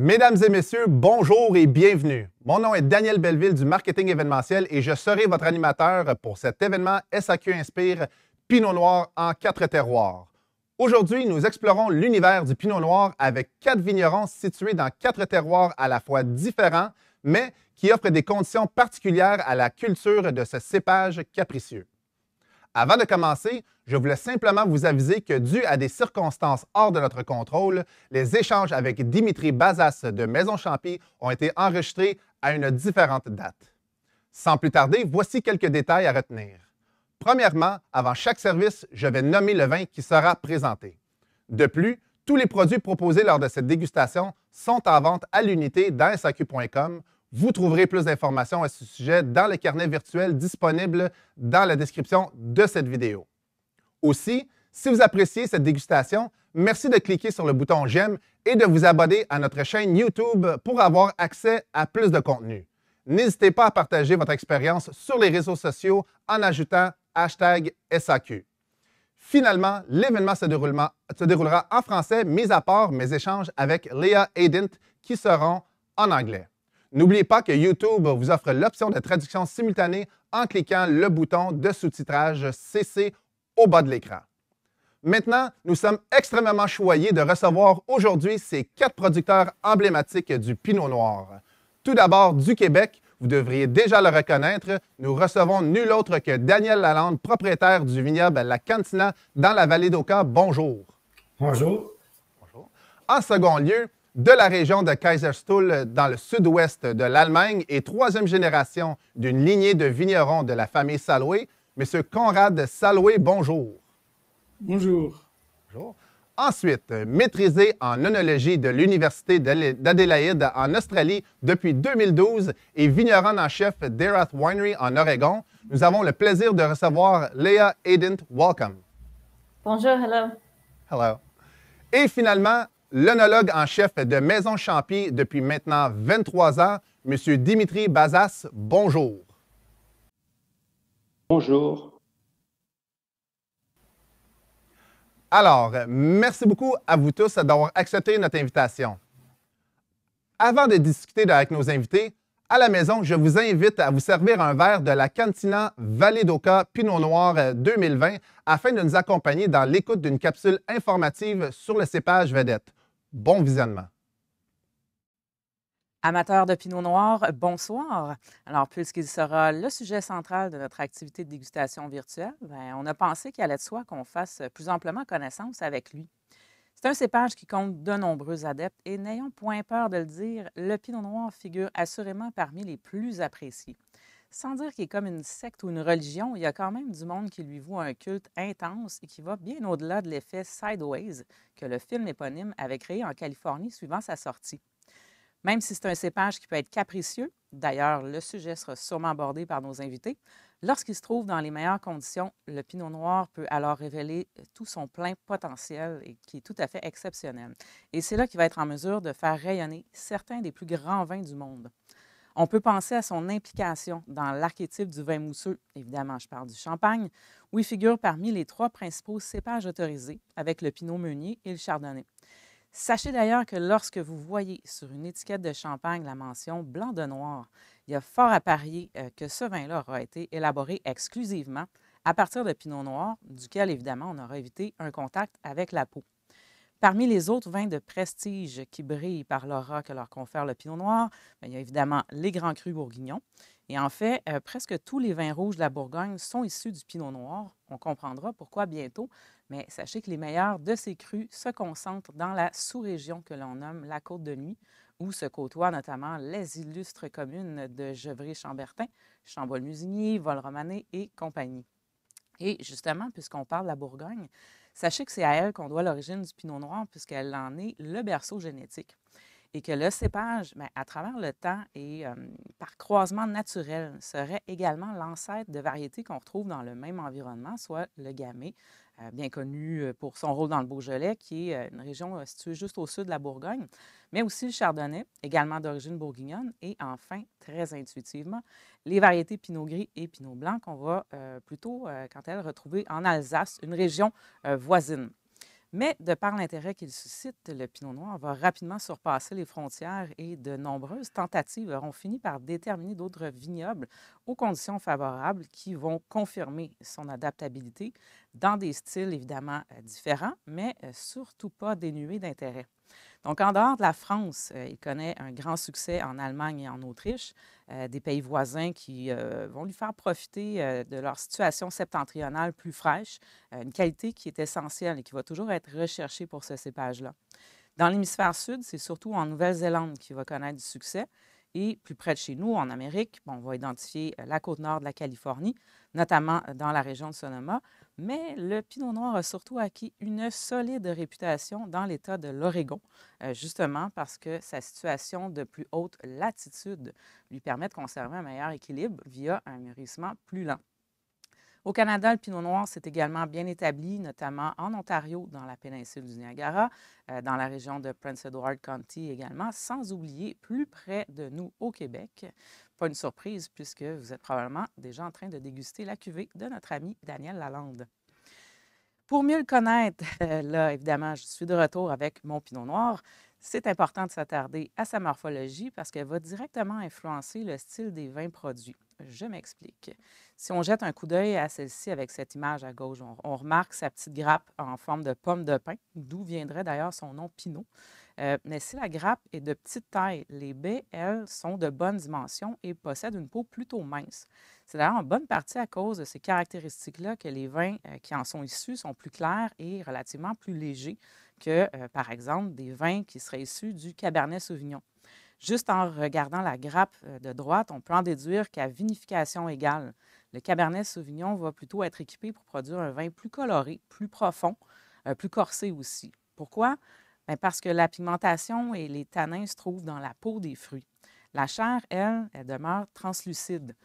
Mesdames et messieurs, bonjour et bienvenue. Mon nom est Daniel Belleville du marketing événementiel et je serai votre animateur pour cet événement SAQ Inspire Pinot Noir en 4 terroirs. Aujourd'hui, nous explorons l'univers du Pinot Noir avec 4 vignerons situés dans 4 terroirs à la fois différents, mais qui offrent des conditions particulières à la culture de ce cépage capricieux. Avant de commencer, je voulais simplement vous aviser que dû à des circonstances hors de notre contrôle, les échanges avec Dimitri Bazas de Maison Champy ont été enregistrés à une différente date. Sans plus tarder, voici quelques détails à retenir. Premièrement, avant chaque service, je vais nommer le vin qui sera présenté. De plus, tous les produits proposés lors de cette dégustation sont en vente à l'unité dans SAQ.com. Vous trouverez plus d'informations à ce sujet dans le carnet virtuel disponible dans la description de cette vidéo. Aussi, si vous appréciez cette dégustation, merci de cliquer sur le bouton « J'aime » et de vous abonner à notre chaîne YouTube pour avoir accès à plus de contenu. N'hésitez pas à partager votre expérience sur les réseaux sociaux en ajoutant #SAQ. Finalement, l'événement se déroulera en français, mis à part mes échanges avec Leah Aidint qui seront en anglais. N'oubliez pas que YouTube vous offre l'option de traduction simultanée en cliquant le bouton de sous-titrage CC au bas de l'écran. Maintenant, nous sommes extrêmement choyés de recevoir aujourd'hui ces 4 producteurs emblématiques du Pinot Noir. Tout d'abord, du Québec, vous devriez déjà le reconnaître, nous recevons nul autre que Daniel Lalande, propriétaire du vignoble La Cantina dans la vallée d'Oka. Bonjour. Bonjour. Bonjour. En second lieu, de la région de Kaiserstuhl, dans le sud-ouest de l'Allemagne et 3e génération d'une lignée de vignerons de la famille Saloué, M. Conrad Saloué, bonjour. Bonjour. Bonjour. Ensuite, maîtrisé en œnologie de l'Université d'Adélaïde en Australie depuis 2012 et vigneronne en chef d'Erath Winery en Oregon, nous avons le plaisir de recevoir Leah Aidint. Welcome. Bonjour, hello. Hello. Et finalement, l'œnologue en chef de Maison Champy depuis maintenant 23 ans, M. Dimitri Bazas, bonjour. Bonjour. Alors, merci beaucoup à vous tous d'avoir accepté notre invitation. Avant de discuter avec nos invités, à la maison, je vous invite à vous servir un verre de la Cantina Vallée d'Oka Pinot Noir 2020 afin de nous accompagner dans l'écoute d'une capsule informative sur le cépage vedette. Bon visionnement. Amateurs de Pinot Noir, bonsoir. Alors, puisqu'il sera le sujet central de notre activité de dégustation virtuelle, on a pensé qu'il allait de soi qu'on fasse plus amplement connaissance avec lui. C'est un cépage qui compte de nombreux adeptes et n'ayons point peur de le dire, le Pinot Noir figure assurément parmi les plus appréciés. Sans dire qu'il est comme une secte ou une religion, il y a quand même du monde qui lui voue un culte intense et qui va bien au-delà de l'effet Sideways que le film éponyme avait créé en Californie suivant sa sortie. Même si c'est un cépage qui peut être capricieux, d'ailleurs, le sujet sera sûrement abordé par nos invités, lorsqu'il se trouve dans les meilleures conditions, le Pinot Noir peut alors révéler tout son plein potentiel et qui est tout à fait exceptionnel. Et c'est là qu'il va être en mesure de faire rayonner certains des plus grands vins du monde. On peut penser à son implication dans l'archétype du vin mousseux, évidemment, je parle du champagne, où il figure parmi les 3 principaux cépages autorisés, avec le Pinot Meunier et le Chardonnay. Sachez d'ailleurs que lorsque vous voyez sur une étiquette de champagne la mention blanc de noir, il y a fort à parier que ce vin-là aura été élaboré exclusivement à partir de Pinot Noir, duquel évidemment on aura évité un contact avec la peau. Parmi les autres vins de prestige qui brillent par l'aura que leur confère le Pinot Noir, il y a évidemment les grands crus bourguignons. Et en fait, presque tous les vins rouges de la Bourgogne sont issus du Pinot Noir. On comprendra pourquoi bientôt, mais sachez que les meilleurs de ces crus se concentrent dans la sous-région que l'on nomme la Côte-de-Nuit, où se côtoient notamment les illustres communes de Gevrey-Chambertin, Chambolle-Musigny, Volromanée et compagnie. Et justement, puisqu'on parle de la Bourgogne, sachez que c'est à elle qu'on doit l'origine du Pinot Noir, puisqu'elle en est le berceau génétique. Et que le cépage, à travers le temps et par croisement naturel, serait également l'ancêtre de variétés qu'on retrouve dans le même environnement, soit le Gamay, bien connu pour son rôle dans le Beaujolais, qui est une région située juste au sud de la Bourgogne, mais aussi le Chardonnay, également d'origine bourguignonne, et enfin, très intuitivement, les variétés Pinot Gris et Pinot Blanc qu'on va plutôt, quant à elles, retrouver en Alsace, une région voisine. Mais de par l'intérêt qu'il suscite, le Pinot Noir va rapidement surpasser les frontières et de nombreuses tentatives auront fini par déterminer d'autres vignobles aux conditions favorables qui vont confirmer son adaptabilité dans des styles évidemment différents, mais surtout pas dénués d'intérêt. Donc, en dehors de la France, il connaît un grand succès en Allemagne et en Autriche, des pays voisins qui vont lui faire profiter de leur situation septentrionale plus fraîche, une qualité qui est essentielle et qui va toujours être recherchée pour ce cépage-là. Dans l'hémisphère sud, c'est surtout en Nouvelle-Zélande qu'il va connaître du succès. Et plus près de chez nous, en Amérique, on va identifier la côte nord de la Californie, notamment dans la région de Sonoma. Mais le Pinot Noir a surtout acquis une solide réputation dans l'État de l'Oregon, justement parce que sa situation de plus haute latitude lui permet de conserver un meilleur équilibre via un mûrissement plus lent. Au Canada, le Pinot Noir s'est également bien établi, notamment en Ontario, dans la péninsule du Niagara, dans la région de Prince Edward County également, sans oublier plus près de nous au Québec. Pas une surprise puisque vous êtes probablement déjà en train de déguster la cuvée de notre ami Daniel Lalande. Pour mieux le connaître, là, évidemment, je suis de retour avec mon Pinot Noir. C'est important de s'attarder à sa morphologie parce qu'elle va directement influencer le style des vins produits. Je m'explique. Si on jette un coup d'œil à celle-ci avec cette image à gauche, on remarque sa petite grappe en forme de pomme de pin, d'où viendrait d'ailleurs son nom Pinot. Mais si la grappe est de petite taille, les baies, elles, sont de bonne dimension et possèdent une peau plutôt mince. C'est d'ailleurs en bonne partie à cause de ces caractéristiques-là que les vins qui en sont issus sont plus clairs et relativement plus légers que, par exemple, des vins qui seraient issus du Cabernet Sauvignon. Juste en regardant la grappe de droite, on peut en déduire qu'à vinification égale, le Cabernet Sauvignon va plutôt être équipé pour produire un vin plus coloré, plus profond, plus corsé aussi. Pourquoi? Bien, parce que la pigmentation et les tanins se trouvent dans la peau des fruits. La chair, elle demeure translucide.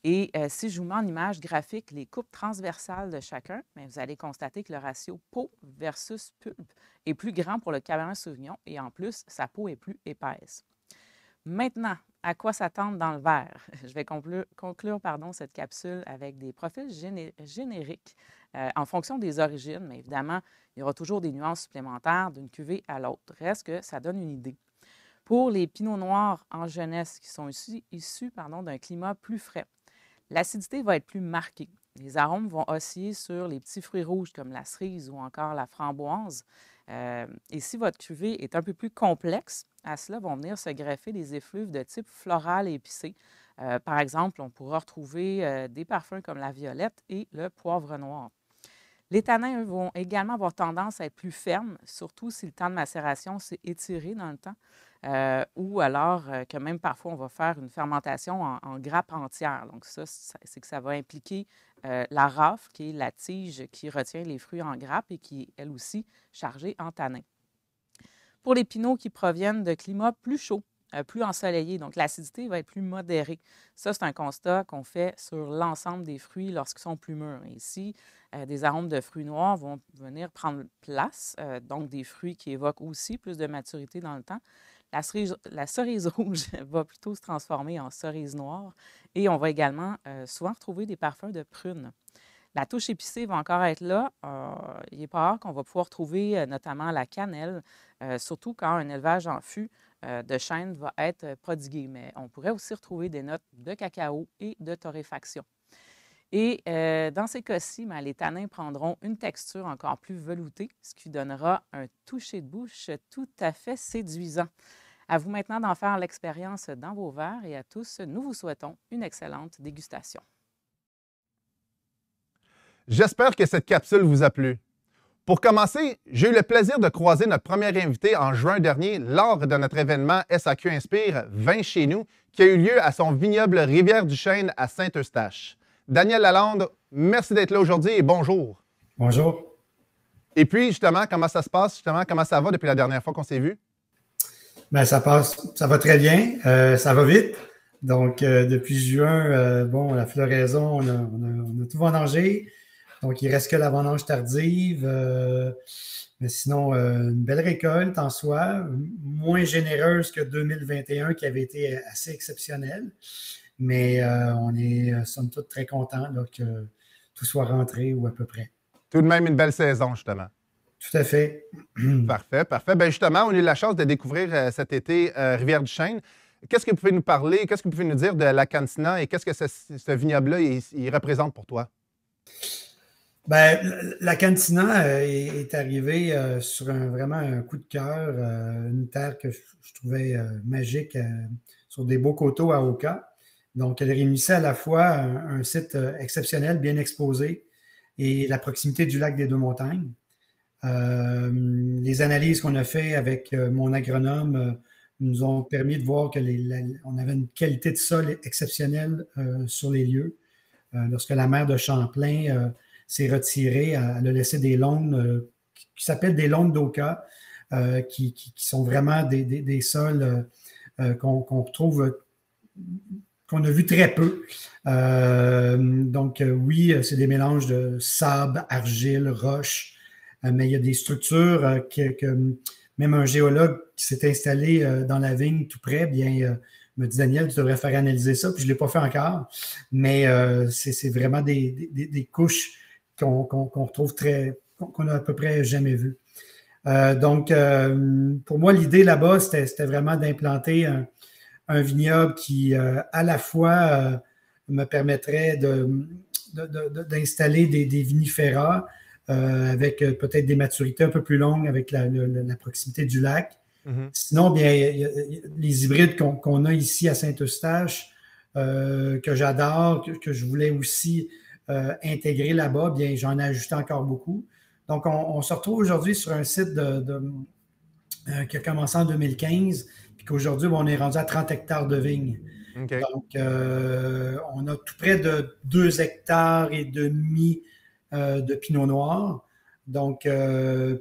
Et si je vous mets en image graphique les coupes transversales de chacun, bien, vous allez constater que le ratio peau versus pulpe est plus grand pour le Cabernet Sauvignon et en plus, sa peau est plus épaisse. Maintenant, à quoi s'attendre dans le verre? Je vais conclure cette capsule avec des profils génériques en fonction des origines, mais évidemment, il y aura toujours des nuances supplémentaires d'une cuvée à l'autre. Reste que ça donne une idée. Pour les pinots noirs en jeunesse qui sont issus d'un climat plus frais, l'acidité va être plus marquée. Les arômes vont osciller sur les petits fruits rouges comme la cerise ou encore la framboise. Et si votre cuvée est un peu plus complexe, à cela vont venir se greffer des effluves de type floral et épicé. Par exemple, on pourra retrouver des parfums comme la violette et le poivre noir. Les tanins, eux, vont également avoir tendance à être plus fermes, surtout si le temps de macération s'est étiré dans le temps, ou alors que même parfois on va faire une fermentation en grappe entière. Donc ça, c'est que ça va impliquer la rafle, qui est la tige qui retient les fruits en grappe et qui est elle aussi chargée en tanins. Pour les pinots qui proviennent de climats plus chauds, plus ensoleillés, donc l'acidité va être plus modérée. Ça, c'est un constat qu'on fait sur l'ensemble des fruits lorsqu'ils sont plus mûrs. Et ici, des arômes de fruits noirs vont venir prendre place, donc des fruits qui évoquent aussi plus de maturité dans le temps. La cerise rouge va plutôt se transformer en cerise noire et on va également souvent retrouver des parfums de prune. La touche épicée va encore être là. Il n'est pas rare qu'on va pouvoir trouver notamment la cannelle, surtout quand un élevage en fût de chêne va être prodigué. Mais on pourrait aussi retrouver des notes de cacao et de torréfaction. Et dans ces cas-ci, les tanins prendront une texture encore plus veloutée, ce qui donnera un toucher de bouche tout à fait séduisant. À vous maintenant d'en faire l'expérience dans vos verres et à tous, nous vous souhaitons une excellente dégustation. J'espère que cette capsule vous a plu. Pour commencer, j'ai eu le plaisir de croiser notre premier invité en juin dernier lors de notre événement SAQ Inspire Vin chez nous qui a eu lieu à son vignoble Rivière-du-Chêne à Saint-Eustache. Daniel Lalande, merci d'être là aujourd'hui et bonjour. Bonjour. Et puis, justement, comment ça se passe? Comment ça va depuis la dernière fois qu'on s'est vu? Bien, ça va très bien. Ça va vite. Donc, depuis juin, la floraison, on a tout vendangé. Donc, il ne reste que la vendange tardive. Mais sinon, une belle récolte en soi, moins généreuse que 2021 qui avait été assez exceptionnelle. Mais on est, somme toute, très contents que tout soit rentré ou à peu près. Tout de même une belle saison, justement. Tout à fait. Parfait, parfait. Bien, justement, on a eu la chance de découvrir cet été Rivière-du-Chêne. Qu'est-ce que vous pouvez nous parler, qu'est-ce que vous pouvez nous dire de la Cantina et qu'est-ce que ce vignoble-là il représente pour toi? Ben, la Cantina est arrivée sur vraiment un coup de cœur, une terre que je trouvais magique, sur des beaux coteaux à Oka. Donc, elle réunissait à la fois un site exceptionnel, bien exposé, et la proximité du lac des Deux-Montagnes. Les analyses qu'on a faites avec mon agronome nous ont permis de voir qu'on avait une qualité de sol exceptionnelle sur les lieux. Lorsque la maire de Champlain s'est retirée, elle a laissé des lônes qui s'appellent des lônes d'Oka, qui sont vraiment des sols qu'on retrouve, qu'on a vu très peu. Donc, oui, c'est des mélanges de sable, argile, roche, mais il y a des structures que même un géologue qui s'est installé dans la vigne tout près, bien, me dit Daniel, tu devrais faire analyser ça, puis je ne l'ai pas fait encore, mais c'est vraiment des couches qu'on retrouve qu'on a à peu près jamais vues. Donc, pour moi, l'idée là-bas, c'était vraiment d'implanter un vignoble qui, à la fois, me permettrait d'installer des vinifera avec peut-être des maturités un peu plus longues avec la proximité du lac. Mm-hmm. Sinon, bien, les hybrides qu'on a ici à Saint-Eustache, que j'adore, que je voulais aussi intégrer là-bas, bien, j'en ai ajouté encore beaucoup. Donc, on se retrouve aujourd'hui sur un site qui a commencé en 2015, puis qu'aujourd'hui, on est rendu à 30 hectares de vignes. Okay. Donc, on a tout près de 2 hectares et demi de pinot noir. Donc,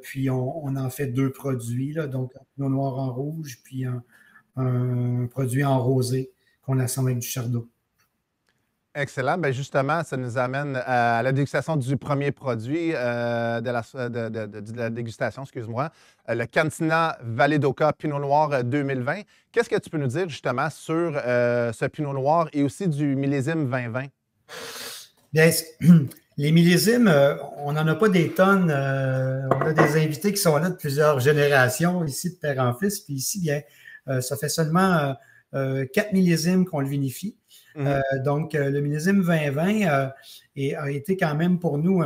puis on en fait 2 produits, là, donc un pinot noir en rouge, puis un produit en rosé qu'on assemble avec du chardonnay. Excellent. Bien, justement, ça nous amène à la dégustation du premier produit de la dégustation, excuse-moi, le Cantina Vallée d'Oka Pinot Noir 2020. Qu'est-ce que tu peux nous dire justement sur ce Pinot Noir et aussi du millésime 2020? Bien, les millésimes, on n'en a pas des tonnes. On a des invités qui sont là de plusieurs générations, ici de père en fils. Puis ici, bien, ça fait seulement 4 millésimes qu'on le vinifie. Mm-hmm. Donc, le millésime 2020 a été quand même pour nous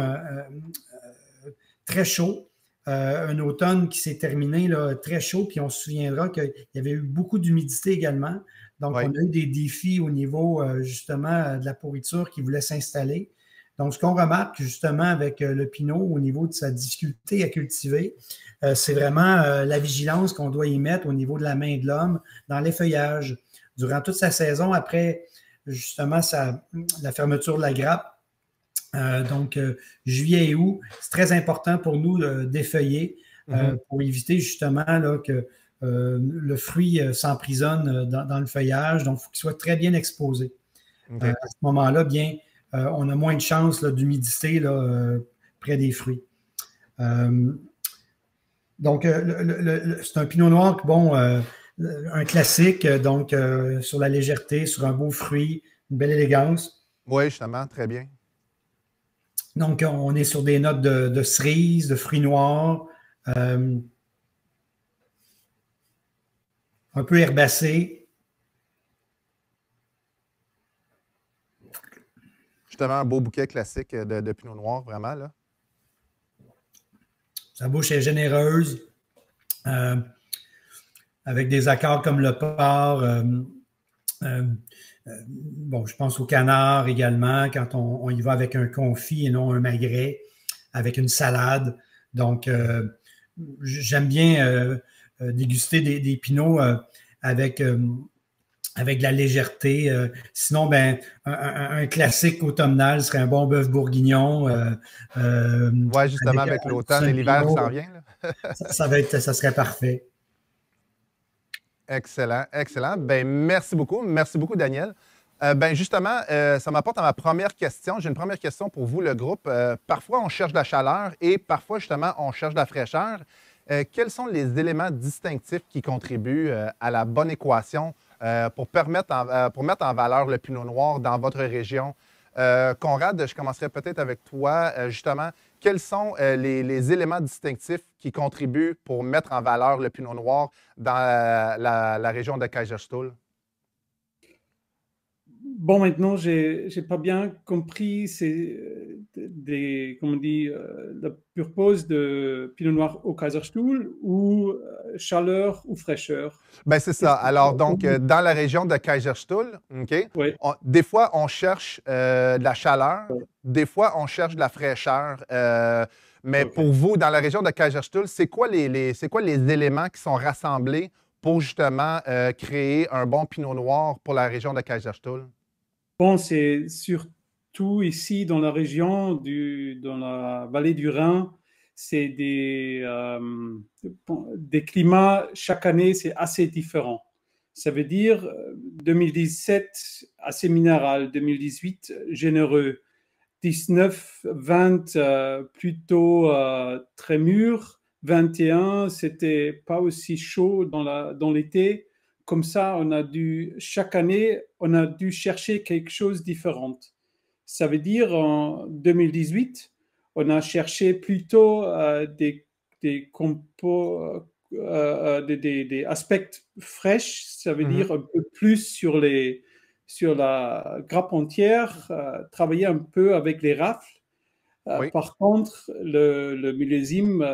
très chaud. Un automne qui s'est terminé là, très chaud. Puis on se souviendra qu'il y avait eu beaucoup d'humidité également. Donc, oui. On a eu des défis au niveau justement de la pourriture qui voulait s'installer. Donc, ce qu'on remarque justement avec le pinot au niveau de sa difficulté à cultiver, c'est vraiment la vigilance qu'on doit y mettre au niveau de la main de l'homme dans l'effeuillage. Durant toute sa saison, après justement la fermeture de la grappe, donc juillet et août, c'est très important pour nous d'effeuiller pour éviter justement là, que le fruit s'emprisonne dans le feuillage. Donc, il faut qu'il soit très bien exposé. Okay. À ce moment-là, bien, on a moins de chances d'humidité près des fruits. Donc, c'est un pinot noir, bon, un classique, donc sur la légèreté, sur un beau fruit, une belle élégance. Oui, justement, très bien. Donc, on est sur des notes de cerise, de fruits noirs, un peu herbacé. Justement, un beau bouquet classique de pinot noir, vraiment, là. Sa bouche est généreuse, avec des accords comme le porc. Bon, je pense au canard également, quand on y va avec un confit et non un magret, avec une salade. Donc, j'aime bien déguster des pinots avec de la légèreté. Sinon, ben, un classique automnal serait un bon bœuf bourguignon. Oui, justement, avec l'automne et l'hiver qui s'en vient. Ça serait parfait. Excellent, excellent. Ben, merci beaucoup, Daniel. Ben, justement, ça m'apporte à ma première question. J'ai une première question pour vous, le groupe. Parfois, on cherche de la chaleur et parfois, justement, on cherche de la fraîcheur. Quels sont les éléments distinctifs qui contribuent à la bonne équation pour mettre en valeur le pinot noir dans votre région? Conrad, je commencerai peut-être avec toi. Justement, quels sont les éléments distinctifs qui contribuent pour mettre en valeur le Pinot Noir dans la région de Kaiserstuhl? Bon, maintenant, j'ai pas bien compris comment on dit, la purpose de Pinot Noir au Kaiserstuhl ou chaleur ou fraîcheur. Ben c'est ça. Alors, donc, dans la région de Kaiserstuhl, OK, Oui. Des fois, on cherche de la chaleur, des fois, on cherche de la fraîcheur. Mais OK. pour vous, dans la région de Kaiserstuhl, c'est quoi les éléments qui sont rassemblés pour justement créer un bon Pinot Noir pour la région de Kaiserstuhl? Bon, c'est surtout ici dans la région, dans la vallée du Rhin, c'est des climats, chaque année, c'est assez différent. Ça veut dire 2017, assez minéral, 2018, généreux, 19, 20, plutôt très mûr, 21, c'était pas aussi chaud dans l'été. Comme ça, chaque année, on a dû chercher quelque chose de différent. Ça veut dire, en 2018, on a cherché plutôt des aspects fraîches, ça veut dire un peu plus sur la grappe entière, travailler un peu avec les rafles. Oui. Par contre, le millésime,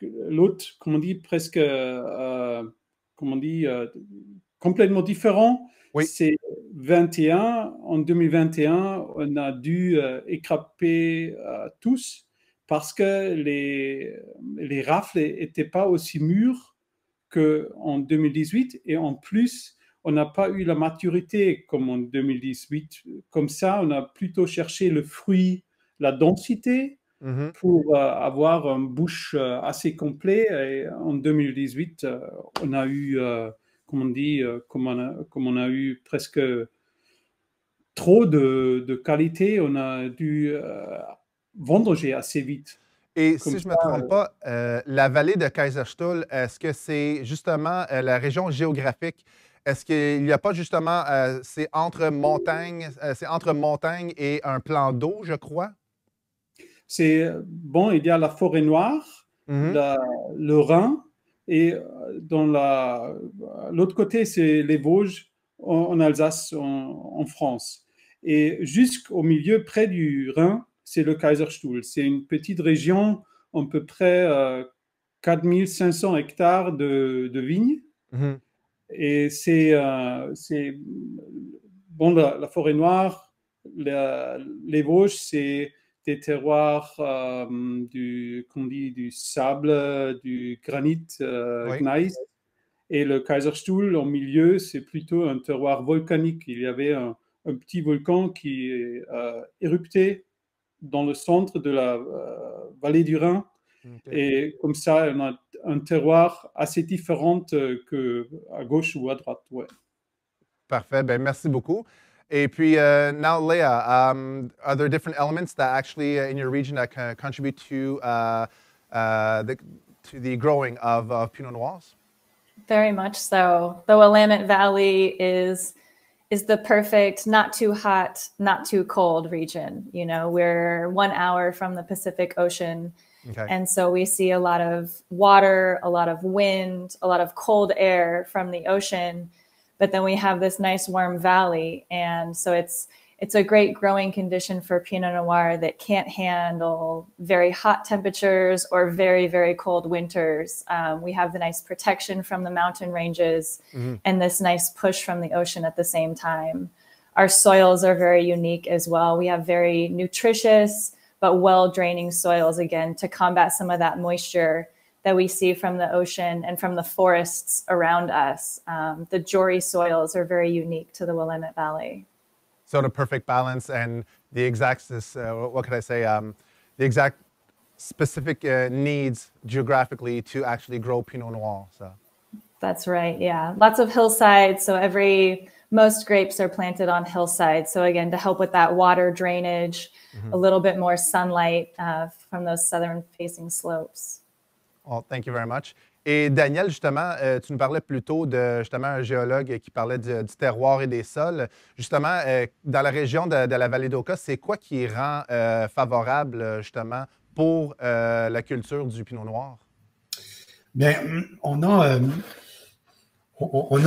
l'autre, comme on dit, presque, complètement différent. Oui. C'est 21. En 2021, on a dû écraper tous parce que les rafles n'étaient pas aussi mûres qu'en 2018. Et en plus, on n'a pas eu la maturité comme en 2018. Comme ça, on a plutôt cherché le fruit, la densité, pour avoir une bouche assez complète. Et en 2018, on a eu, comme on dit, comme on a eu presque trop de qualité, on a dû vendanger assez vite. Et si je ne me trompe pas, la vallée de Kaiserstuhl, est-ce que c'est justement la région géographique? Est-ce qu'il n'y a pas justement, c'est entre montagnes et un plan d'eau, je crois? C'est bon, il y a la forêt noire, le Rhin, et dans l'autre côté, c'est les Vosges en Alsace, en France. Et jusqu'au milieu, près du Rhin, c'est le Kaiserstuhl. C'est une petite région, à peu près 4500 hectares de vignes. Et c'est bon, la forêt noire, les Vosges, c'est des terroirs du sable, du granit, gneiss. Et le Kaiserstuhl, au milieu, c'est plutôt un terroir volcanique. Il y avait un petit volcan qui éruptait dans le centre de la vallée du Rhin. Et comme ça, on a un terroir assez différent qu'à gauche ou à droite. Ouais. Parfait. Ben, merci beaucoup. Et puis, now, Leah, are there different elements that actually in your region that can contribute to the growing of Pinot Noirs? Very much so. The Willamette Valley is the perfect, not too hot, not too cold region. You know, we're 1 hour from the Pacific Ocean. Okay. And so we see a lot of water, a lot of wind, a lot of cold air from the ocean. But then we have this nice warm valley. And so it's a great growing condition for Pinot Noir that can't handle very hot temperatures or very, very cold winters. We have the nice protection from the mountain ranges and this nice push from the ocean at the same time. Our soils are very unique as well. We have very nutritious but well-draining soils, again, to combat some of that moisture that we see from the ocean and from the forests around us. The Jory soils are very unique to the Willamette Valley. So the perfect balance and the exact, what could I say, the exact specific needs geographically to actually grow Pinot Noir. So. That's right, yeah. Lots of hillsides, so most grapes are planted on hillsides. So again, to help with that water drainage, a little bit more sunlight from those southern facing slopes. Well, thank you very much. Et Daniel, justement, tu nous parlais plus tôt de justement un géologue qui parlait du terroir et des sols. Justement, dans la région de la vallée d'Oka, c'est quoi qui rend favorable justement pour la culture du pinot noir? Bien, on a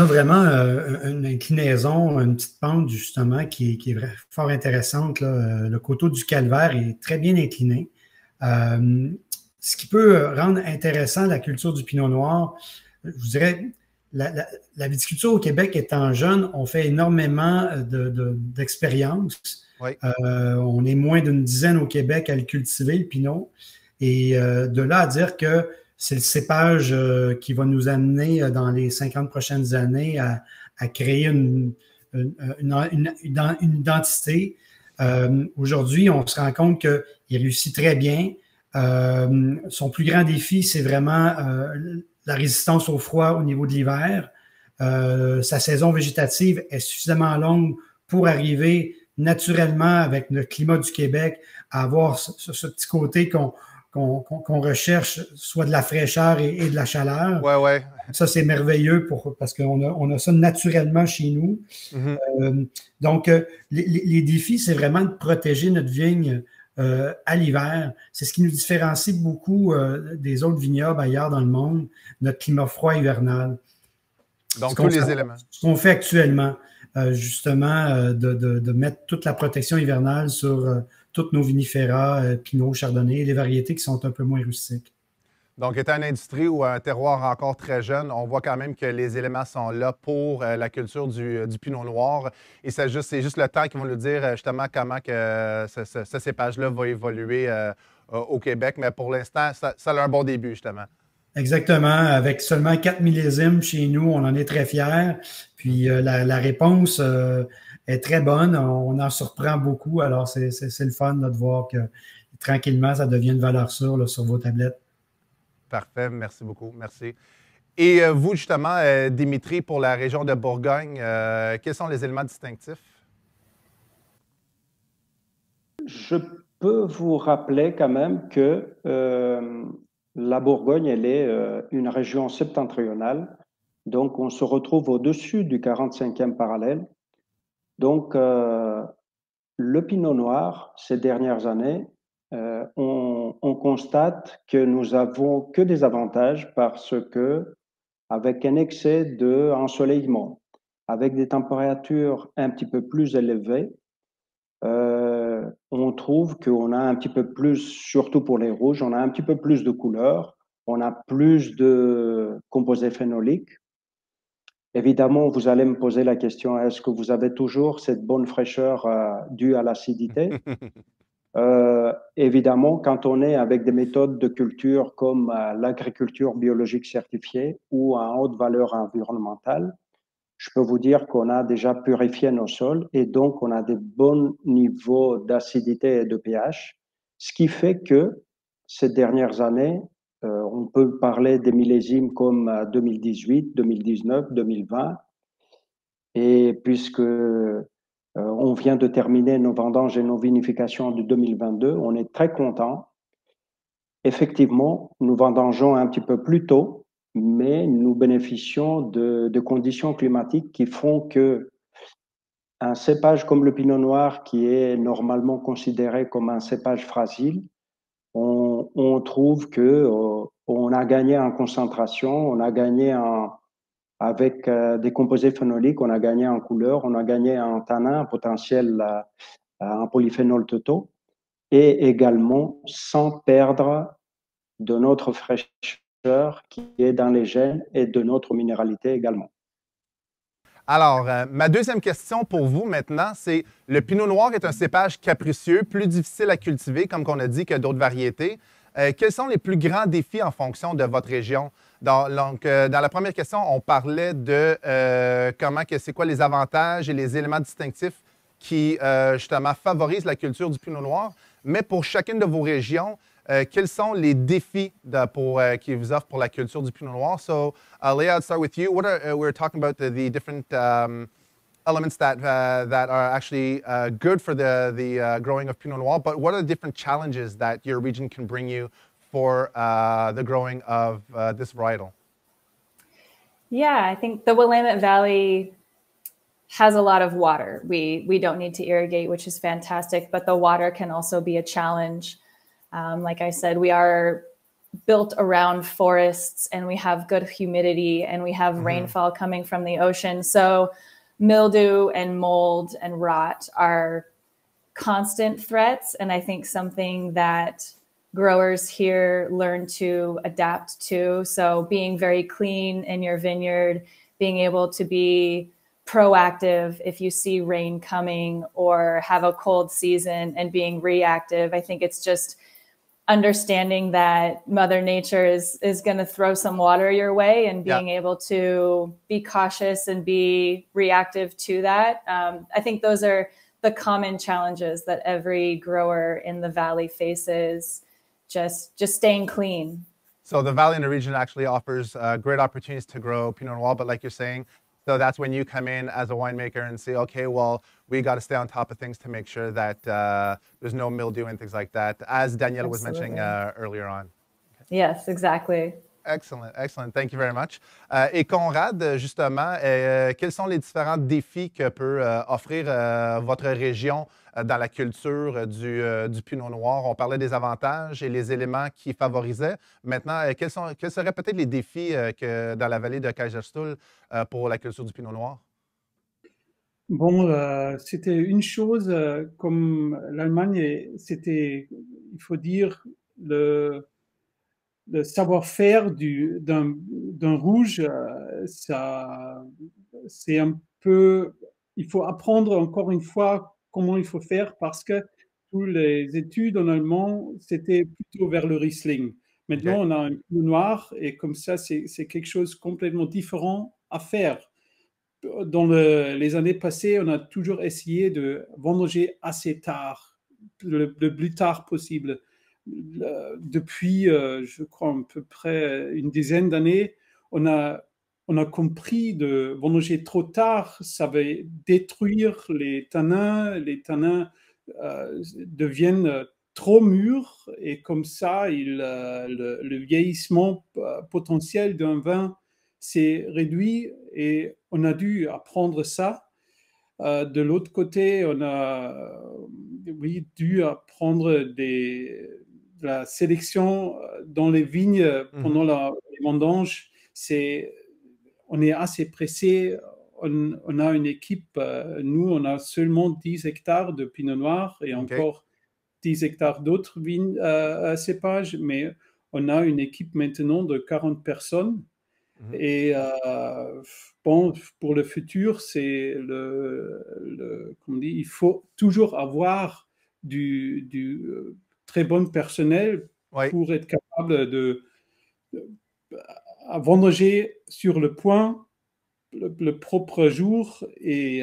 vraiment une inclinaison, une petite pente justement qui est fort intéressante, là. Le coteau du Calvaire est très bien incliné. Ce qui peut rendre intéressant la culture du pinot noir, je vous dirais, la viticulture au Québec étant jeune, on fait énormément d'expériences. Oui. On est moins d'une dizaine au Québec à le cultiver, le pinot. Et de là à dire que c'est le cépage qui va nous amener dans les 50 prochaines années à créer une identité. Aujourd'hui, on se rend compte qu'il réussit très bien. Son plus grand défi, c'est vraiment la résistance au froid au niveau de l'hiver. Sa saison végétative est suffisamment longue pour arriver naturellement avec le climat du Québec à avoir ce petit côté qu'on recherche, soit de la fraîcheur et de la chaleur. Ouais, ouais. Ça, c'est merveilleux parce qu'on a ça naturellement chez nous. Mm-hmm. Donc, les défis, c'est vraiment de protéger notre vigne à l'hiver. C'est ce qui nous différencie beaucoup des autres vignobles ailleurs dans le monde, notre climat froid hivernal. Donc, tous les éléments. Ce qu'on fait actuellement, justement, de mettre toute la protection hivernale sur toutes nos vinifera, Pinot, Chardonnay, les variétés qui sont un peu moins rustiques. Donc, étant une industrie ou un terroir encore très jeune, on voit quand même que les éléments sont là pour la culture du pinot noir. Et c'est juste le temps qui va nous dire justement comment que ce cépage-là va évoluer au Québec. Mais pour l'instant, ça a un bon début, justement. Exactement. Avec seulement 4 millésimes chez nous, on en est très fiers. Puis la réponse est très bonne. On en surprend beaucoup. Alors, c'est le fun là, de voir que tranquillement, ça devient une valeur sûre là, sur vos tablettes. Parfait. Merci beaucoup. Merci. Et vous, justement, Dimitri, pour la région de Bourgogne, quels sont les éléments distinctifs? Je peux vous rappeler quand même que la Bourgogne, elle est une région septentrionale. Donc, on se retrouve au-dessus du 45e parallèle. Donc, le pinot noir, ces dernières années, on constate que nous avons que des avantages parce que, avec un excès d'ensoleillement, avec des températures un petit peu plus élevées, on trouve qu'on a un petit peu plus, surtout pour les rouges, on a un petit peu plus de couleurs, on a plus de composés phénoliques. Évidemment, vous allez me poser la question, est-ce que vous avez toujours cette bonne fraîcheur due à l'acidité? Évidemment, quand on est avec des méthodes de culture comme l'agriculture biologique certifiée ou à haute valeur environnementale, je peux vous dire qu'on a déjà purifié nos sols et donc on a des bons niveaux d'acidité et de pH, ce qui fait que ces dernières années, on peut parler des millésimes comme 2018, 2019, 2020, et puisque on vient de terminer nos vendanges et nos vinifications de 2022, on est très content. Effectivement, nous vendangeons un petit peu plus tôt, mais nous bénéficions de conditions climatiques qui font que un cépage comme le pinot noir, qui est normalement considéré comme un cépage fragile, on trouve que on a gagné en concentration, on a gagné avec des composés phénoliques, on a gagné en couleur, on a gagné en tanin, en potentiel en polyphénol totaux, et également sans perdre de notre fraîcheur qui est dans les gènes et de notre minéralité également. Alors, ma deuxième question pour vous maintenant, c'est le pinot noir est un cépage capricieux, plus difficile à cultiver, comme on a dit, que d'autres variétés. Quels sont les plus grands défis en fonction de votre région? Dans la première question, on parlait de c'est quoi les avantages et les éléments distinctifs qui, justement, favorisent la culture du pinot noir. Mais pour chacune de vos régions, quels sont les défis qui vous offrent pour la culture du pinot noir? So, Léa, I'll start with you. We're talking about the different elements that are actually good for the growing of pinot noir, but what are the different challenges that your region can bring you for the growing of this varietal? Yeah, I think the Willamette Valley has a lot of water. We don't need to irrigate, which is fantastic, but the water can also be a challenge. Like I said, we are built around forests and we have good humidity and we have rainfall coming from the ocean. So mildew and mold and rot are constant threats. And I think something that growers here learn to adapt to. So being very clean in your vineyard, being able to be proactive if you see rain coming or have a cold season and being reactive. I think it's just understanding that Mother Nature is going to throw some water your way and being able to be cautious and be reactive to that. I think those are the common challenges that every grower in the valley faces, just staying clean. So the valley and the region actually offers great opportunities to grow Pinot Noir, but like you're saying, so that's when you come in as a winemaker and say, okay, well, we got to stay on top of things to make sure that there's no mildew and things like that, as Danielle was mentioning earlier on. Yes, exactly. Excellent, excellent. Thank you very much. Et Conrad, justement, quels sont les différents défis que peut offrir votre région dans la culture du Pinot Noir? On parlait des avantages et les éléments qui favorisaient. Maintenant, quels seraient peut-être les défis que dans la vallée de Kaiserstuhl pour la culture du Pinot Noir? Bon, c'était une chose comme l'Allemagne, c'était, il faut dire, le savoir-faire d'un rouge, ça, c'est un peu, il faut apprendre encore une fois comment il faut faire parce que toutes les études en allemand, c'était plutôt vers le Riesling. Maintenant, on a un Pinot Noir et comme ça, c'est quelque chose complètement différent à faire. Dans les années passées, on a toujours essayé de vendanger assez tard, le plus tard possible. Depuis, je crois, à peu près une dizaine d'années, on a compris de vendanger trop tard, ça va détruire les tanins. Les tanins deviennent trop mûrs et comme ça, le vieillissement potentiel d'un vin s'est réduit et on a dû apprendre ça. De l'autre côté, on a dû apprendre la sélection dans les vignes pendant les vendanges. On est assez pressé. On a une équipe, nous, on a seulement 10 hectares de Pinot Noir et encore 10 hectares d'autres vignes cépages, mais on a une équipe maintenant de 40 personnes. Et bon, pour le futur, c'est comme on dit, il faut toujours avoir du très bon personnel pour être capable de vendanger sur le point le propre jour. Et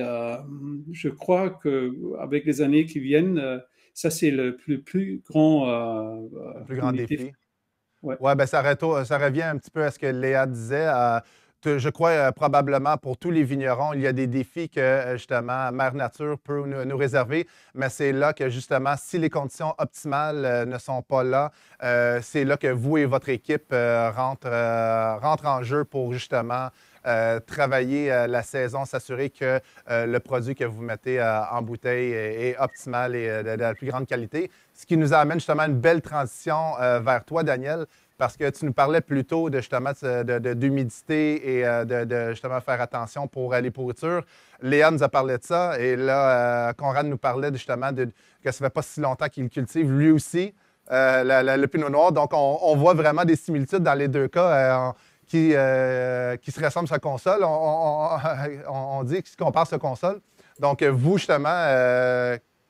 je crois qu'avec les années qui viennent, ça c'est le plus grand défi. Ouais, ben ça revient un petit peu à ce que Léa disait. Je crois probablement pour tous les vignerons, il y a des défis que justement Mère Nature peut nous réserver, mais c'est là que justement, si les conditions optimales ne sont pas là, c'est là que vous et votre équipe rentrent en jeu pour justement travailler la saison, s'assurer que le produit que vous mettez en bouteille est optimal et de la plus grande qualité. Ce qui nous amène justement à une belle transition vers toi, Daniel, parce que tu nous parlais plutôt d'humidité et de justement faire attention pour les pourritures. Léa nous a parlé de ça et là, Conrad nous parlait justement que ça ne fait pas si longtemps qu'il cultive lui aussi le Pinot Noir. Donc, on voit vraiment des similitudes dans les deux cas qui se ressemblent sur la console. On dit qu'ils se comparent sur la console. Donc, vous, justement,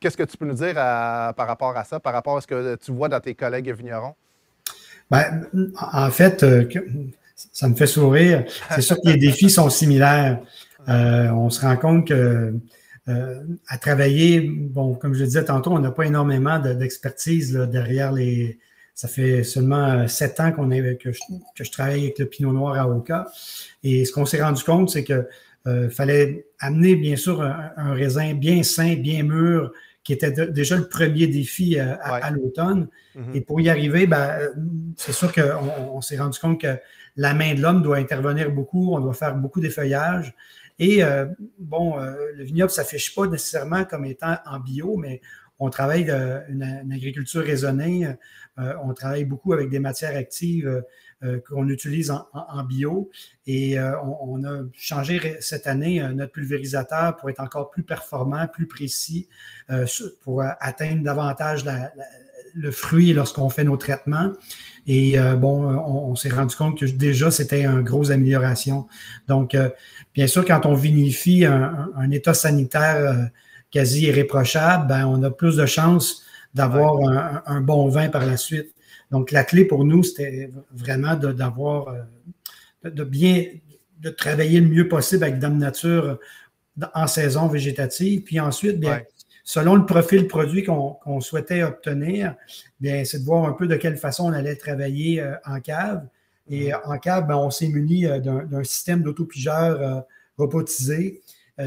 qu'est-ce que tu peux nous dire par rapport à ça, par rapport à ce que tu vois dans tes collègues vignerons? Ben, en fait, ça me fait sourire. C'est sûr que les défis sont similaires. On se rend compte que à travailler, bon, comme je le disais tantôt, on n'a pas énormément d'expertise derrière les... Ça fait seulement 7 ans que je travaille avec le Pinot Noir à Oka. Et ce qu'on s'est rendu compte, c'est que fallait amener, bien sûr, un raisin bien sain, bien mûr, qui était déjà le premier défi à l'automne. Et pour y arriver, c'est sûr qu'on s'est rendu compte que la main de l'homme doit intervenir beaucoup, on doit faire beaucoup d'effeuillage. Et le vignoble ne s'affiche pas nécessairement comme étant en bio, mais on travaille une agriculture raisonnée, on travaille beaucoup avec des matières actives qu'on utilise en bio. Et on a changé cette année notre pulvérisateur pour être encore plus performant, plus précis, pour atteindre davantage le fruit lorsqu'on fait nos traitements. Et on s'est rendu compte que déjà, c'était une grosse amélioration. Donc, bien sûr, quand on vinifie un état sanitaire quasi irréprochable, on a plus de chances d'avoir un bon vin par la suite. Donc, la clé pour nous, c'était vraiment de travailler le mieux possible avec Dame Nature en saison végétative. Puis ensuite, selon le profil produit qu'on souhaitait obtenir, c'est de voir un peu de quelle façon on allait travailler en cave. Et en cave, on s'est muni d'un système d'autopigeur robotisé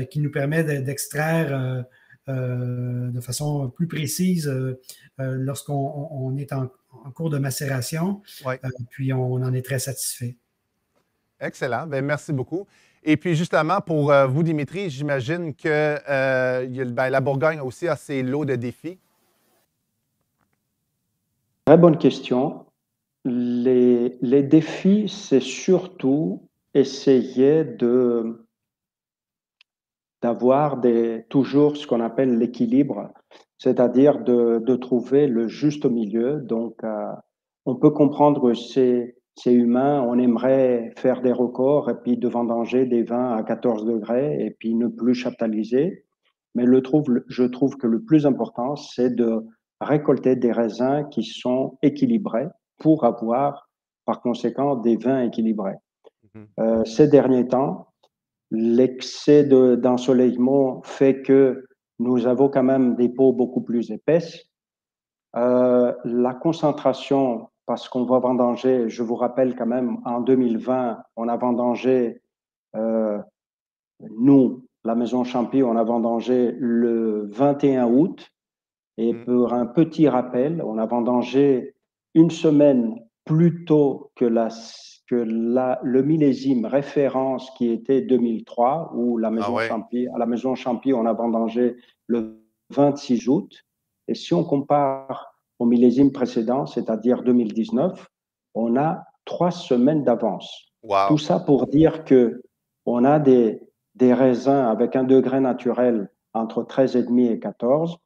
qui nous permet d'extraire de façon plus précise lorsqu'on est en cours de macération. Puis on en est très satisfait. Excellent. Merci beaucoup. Et puis justement, pour vous, Dimitri, j'imagine que la Bourgogne aussi a ses lots de défis. Très bonne question. Les défis, c'est surtout essayer d'avoir toujours ce qu'on appelle l'équilibre, c'est-à-dire de trouver le juste milieu. Donc, on peut comprendre que c'est humain, on aimerait faire des records et puis de vendanger des vins à 14 degrés et puis ne plus chaptaliser. Mais je trouve que le plus important, c'est de récolter des raisins qui sont équilibrés pour avoir, par conséquent, des vins équilibrés. Ces derniers temps, l'excès d'ensoleillement fait que nous avons quand même des peaux beaucoup plus épaisses. La concentration, parce qu'on va vendanger, je vous rappelle quand même, en 2020, on a vendangé, nous, la Maison Champy, on a vendangé le 21 août. Et pour un petit rappel, on a vendangé une semaine plus tôt que le millésime référence qui était 2003, où la Maison Champy, à la Maison Champy, on a vendangé le 26 août. Et si on compare au millésime précédent, c'est-à-dire 2019, on a 3 semaines d'avance. Tout ça pour dire qu'on a des raisins avec un degré naturel entre 13,5 et 14.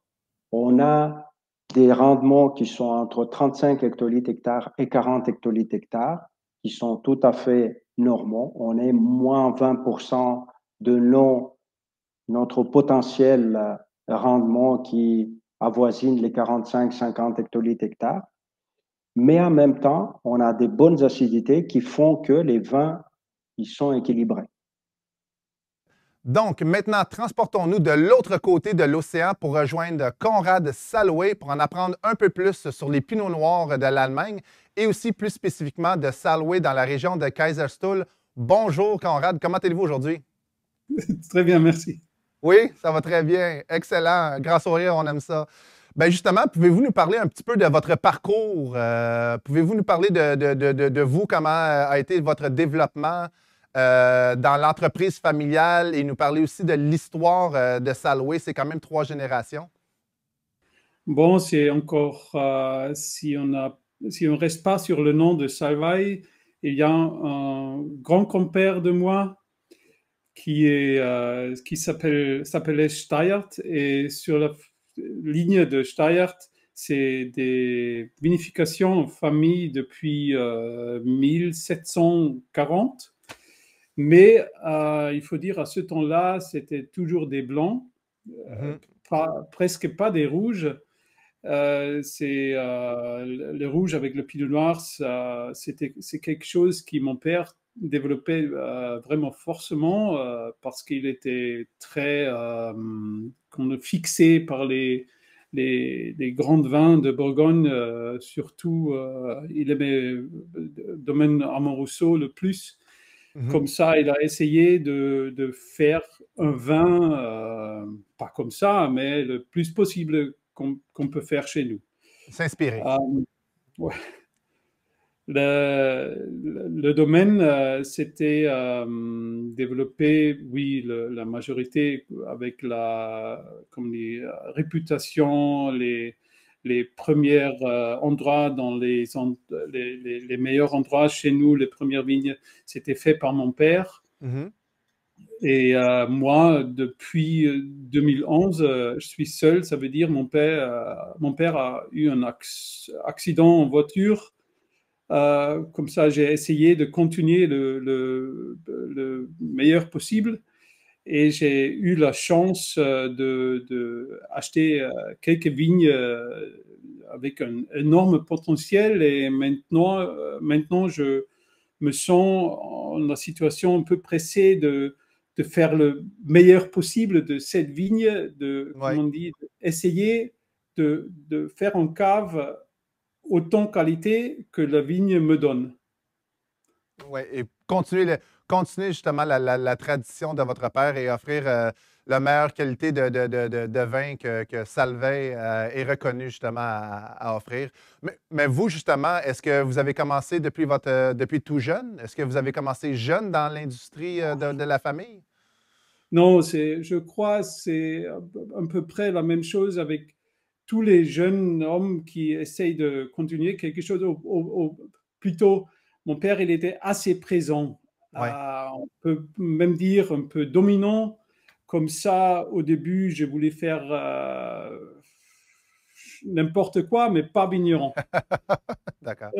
On a des rendements qui sont entre 35 hectolitres hectares et 40 hectolitres hectares, qui sont tout à fait normaux. On est moins 20% de notre potentiel rendement qui avoisine les 45-50 hectolitres hectares. Mais en même temps, on a des bonnes acidités qui font que les vins ils sont équilibrés. Donc, maintenant, transportons-nous de l'autre côté de l'océan pour rejoindre Konrad Saloé pour en apprendre un peu plus sur les pinots noirs de l'Allemagne et aussi plus spécifiquement de Saloé dans la région de Kaiserstuhl. Bonjour, Konrad. Comment allez-vous aujourd'hui? Très bien, merci. Oui, ça va très bien. Excellent. Grand sourire, on aime ça. Bien, justement, pouvez-vous nous parler un petit peu de votre parcours? Pouvez-vous nous parler de vous, comment a été votre développement dans l'entreprise familiale et nous parler aussi de l'histoire de Saloé? C'est quand même 3 générations. Bon, c'est encore, si on ne reste pas sur le nom de Saloé, il y a un grand compère de moi qui s'appelait Steyert, et sur la ligne de Steyert, c'est des vinifications en famille depuis 1740. Mais il faut dire, à ce temps-là, c'était toujours des blancs, presque pas des rouges. Le rouge avec le pinot noir, c'est quelque chose qui mon père développait vraiment forcément parce qu'il était très fixé par les grands vins de Bourgogne. Surtout, il aimait le domaine Armand Rousseau le plus. Comme ça, il a essayé de faire un vin, pas comme ça, mais le plus possible qu'on peut faire chez nous. S'inspirer. Ouais. Le domaine s'était développé, oui, la majorité avec comme les réputation, les premiers endroits dans les meilleurs endroits chez nous, les premières vignes, c'était fait par mon père. Et moi, depuis 2011, je suis seul. Ça veut dire mon père a eu un accident en voiture. Comme ça, j'ai essayé de continuer le meilleur possible. Et j'ai eu la chance d'acheter quelques vignes avec un énorme potentiel. Et maintenant, je me sens en la situation un peu pressée de faire le meilleur possible de cette vigne, comment on dit, essayer de faire en cave autant qualité que la vigne me donne. Oui, et continuer justement la tradition de votre père et offrir la meilleure qualité de vin que Salveille est reconnu justement à offrir. Mais vous, justement, est-ce que vous avez commencé depuis tout jeune? Est-ce que vous avez commencé jeune dans l'industrie de la famille? Non, je crois que c'est à peu près la même chose avec tous les jeunes hommes qui essayent de continuer quelque chose. Plutôt, mon père, il était assez présent. On peut même dire un peu dominant. Comme ça, au début, je voulais faire n'importe quoi, mais pas vigneron. D'accord.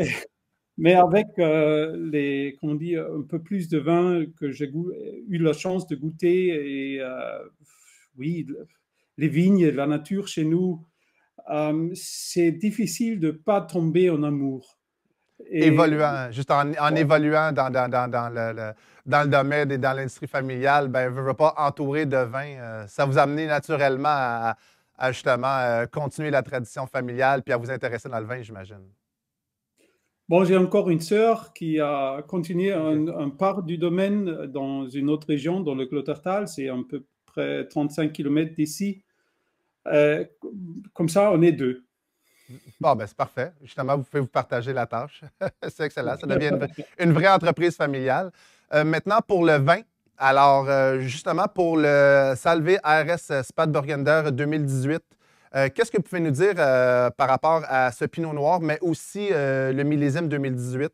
Mais avec comment on dit, un peu plus de vin que j'ai eu la chance de goûter, et oui, les vignes, la nature chez nous, c'est difficile de ne pas tomber en amour. Évoluant, juste en évoluant dans le domaine et dans l'industrie familiale, ben, veux pas entourer de vin, ça vous a amené naturellement à justement continuer la tradition familiale puis à vous intéresser dans le vin, j'imagine. Bon, j'ai encore une sœur qui a continué un part du domaine dans une autre région, dans le Clotartal, c'est à peu près 35 km d'ici. Comme ça, on est deux. Bon, ben c'est parfait. Justement, vous pouvez vous partager la tâche. C'est excellent. Ça devient une vraie entreprise familiale. Maintenant, pour le vin, alors justement, pour le Salvé ARS Spätburgunder 2018, qu'est-ce que vous pouvez nous dire par rapport à ce Pinot Noir, mais aussi le millésime 2018?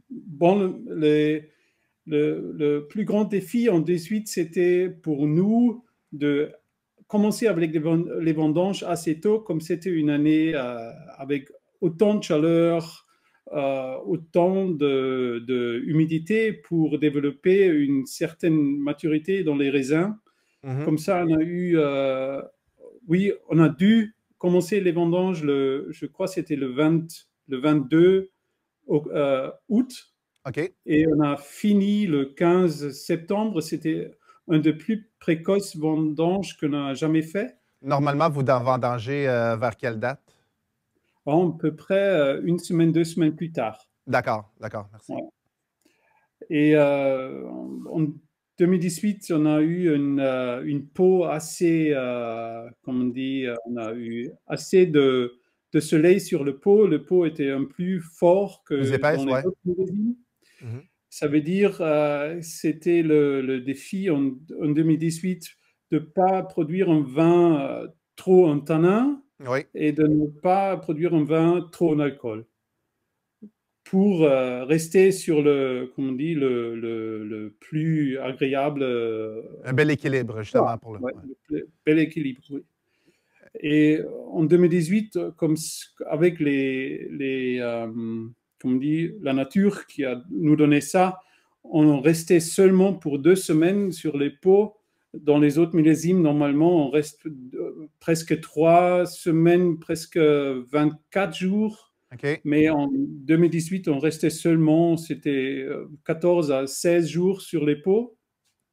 Bon, le plus grand défi en 2018, c'était pour nous de commencer avec les vendanges assez tôt, comme c'était une année avec autant de chaleur, autant d'humidité pour développer une certaine maturité dans les raisins. Comme ça, on a eu... oui, on a dû commencer les vendanges, je crois que c'était le 22 août. OK. Et on a fini le 15 septembre. C'était un des plus précoces vendanges qu'on a jamais fait. Normalement, vous vendangez vers quelle date? À peu près une semaine, 2 semaines plus tard. D'accord, merci. Ouais. Et en 2018, on a eu une peau assez, comment on dit, on a eu assez de soleil sur le pot. Le pot était un plus fort que Plus épaisse, dans les autres millésimes. Ça veut dire c'était le défi en 2018 de ne pas produire un vin trop en tanin et de ne pas produire un vin trop en alcool. Pour rester sur comment on dit, le plus agréable. Un bel équilibre, justement, pour le. Le bel équilibre, oui. Et en 2018, comme avec comme on dit, la nature qui a nous donné ça, on restait seulement pour 2 semaines sur les pots. Dans les autres millésimes, normalement, on reste presque 3 semaines, presque 24 jours. Okay. Mais en 2018, on restait seulement, c'était 14 à 16 jours sur les pots.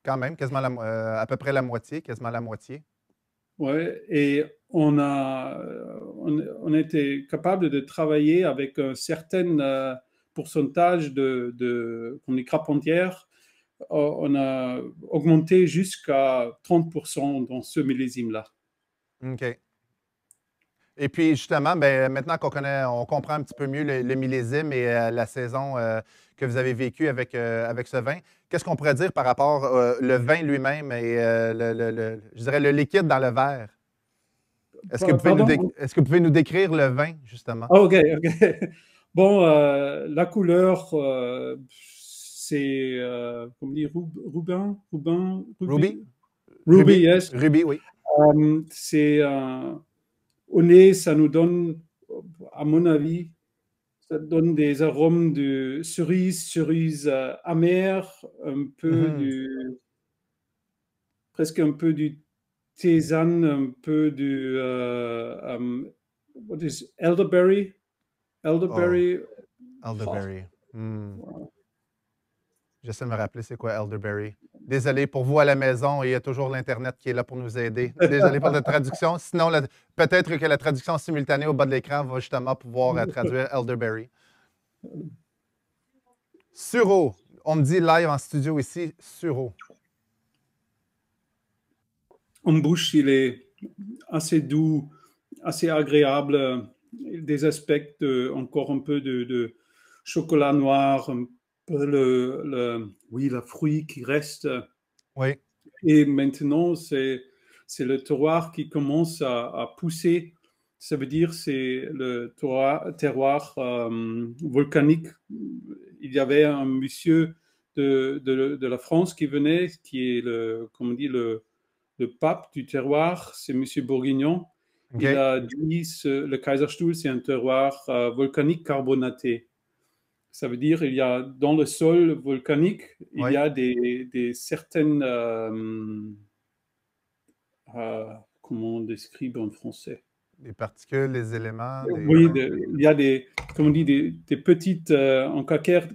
Quand même, quasiment à peu près la moitié, quasiment la moitié. Oui, et on était capable de travailler avec un certain pourcentage comme les crapentières, on a augmenté jusqu'à 30% dans ce millésime-là. OK. Et puis, justement, maintenant on comprend un petit peu mieux le millésime et la saison que vous avez vécue avec ce vin, qu'est-ce qu'on pourrait dire par rapport le vin lui-même et je dirais le liquide dans le verre? Est-ce que vous pouvez nous décrire le vin, justement? OK. Bon, la couleur, c'est, comment dire, Ruby, yes. Ruby, oui. C'est au nez, ça nous donne, à mon avis, ça donne des arômes de cerise amère, presque un peu du tisane, un peu du what is elderberry? Elderberry. Elderberry. J'essaie de me rappeler c'est quoi elderberry. Désolé pour vous à la maison, il y a toujours l'Internet qui est là pour nous aider. Désolé pour la traduction. Sinon, peut-être que la traduction simultanée au bas de l'écran va justement pouvoir traduire elderberry. Sureau. On me dit live en studio ici, Sureau. En bouche, il est assez doux, assez agréable. Des aspects encore un peu de chocolat noir, un peu le fruit qui reste. Oui. Et maintenant, c'est le terroir qui commence à pousser. Ça veut dire c'est le terroir volcanique. Il y avait un monsieur de la France qui venait, qui est le pape du terroir, c'est monsieur Bourguignon. Okay. Il a dit le Kaiserstuhl, c'est un terroir volcanique carbonaté. Ça veut dire il y a dans le sol volcanique, il y a des certaines comment on décrit en français? Des particules, des éléments. Oui, il y a des petites en calcaire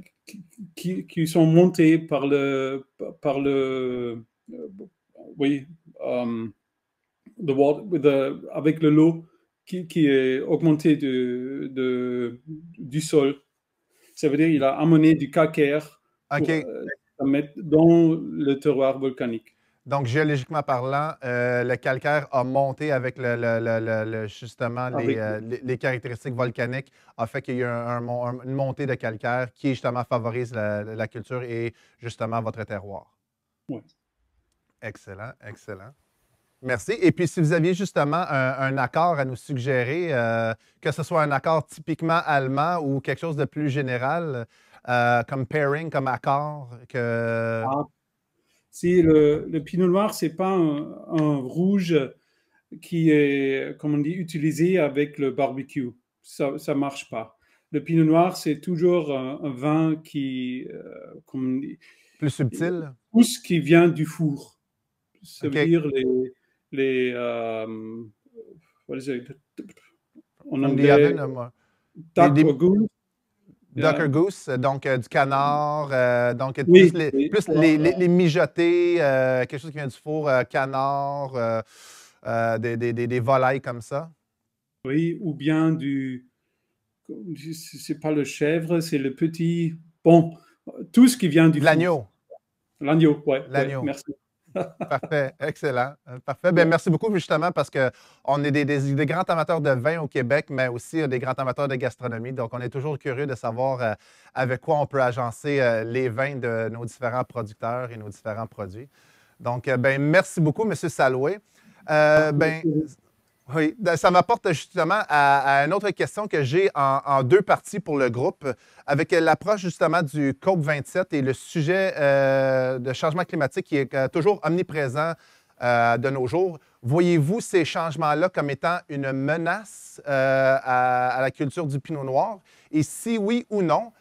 qui sont montées par le avec le lot qui est augmenté du sol. Ça veut dire qu'il a amené du calcaire pour mettre dans le terroir volcanique. Donc, géologiquement parlant, le calcaire a monté avec justement les caractéristiques volcaniques, a fait qu'il y a une montée de calcaire qui justement favorise la culture et justement votre terroir. Oui. Excellent, excellent. Merci. Et puis, si vous aviez justement un accord à nous suggérer, que ce soit un accord typiquement allemand ou quelque chose de plus général, comme pairing, comme accord, que... Si le pinot noir, ce n'est pas un rouge qui est, comme on dit, utilisé avec le barbecue. Ça ne marche pas. Le pinot noir, c'est toujours un vin qui, comme on dit, plus subtil. Tout ce qui vient du four. Ça veut dire en anglais, duck or goose. Duck or goose, donc du canard, donc plus les mijotés, quelque chose qui vient du four, canard, des volailles comme ça. Oui, ou bien c'est pas le chèvre, c'est le petit, bon, tout ce qui vient du four. L'agneau. L'agneau, oui. L'agneau. Ouais, merci. Parfait, excellent. Parfait. Bien, merci beaucoup justement parce qu'on est des grands amateurs de vin au Québec, mais aussi des grands amateurs de gastronomie. Donc, on est toujours curieux de savoir avec quoi on peut agencer les vins de nos différents producteurs et nos différents produits. Donc, merci beaucoup, M. Saloué. Oui, ça m'apporte justement à une autre question que j'ai en deux parties pour le groupe, avec l'approche justement du COP27 et le sujet de changement climatique qui est toujours omniprésent de nos jours. Voyez-vous ces changements-là comme étant une menace à la culture du Pinot Noir? Et si oui ou non,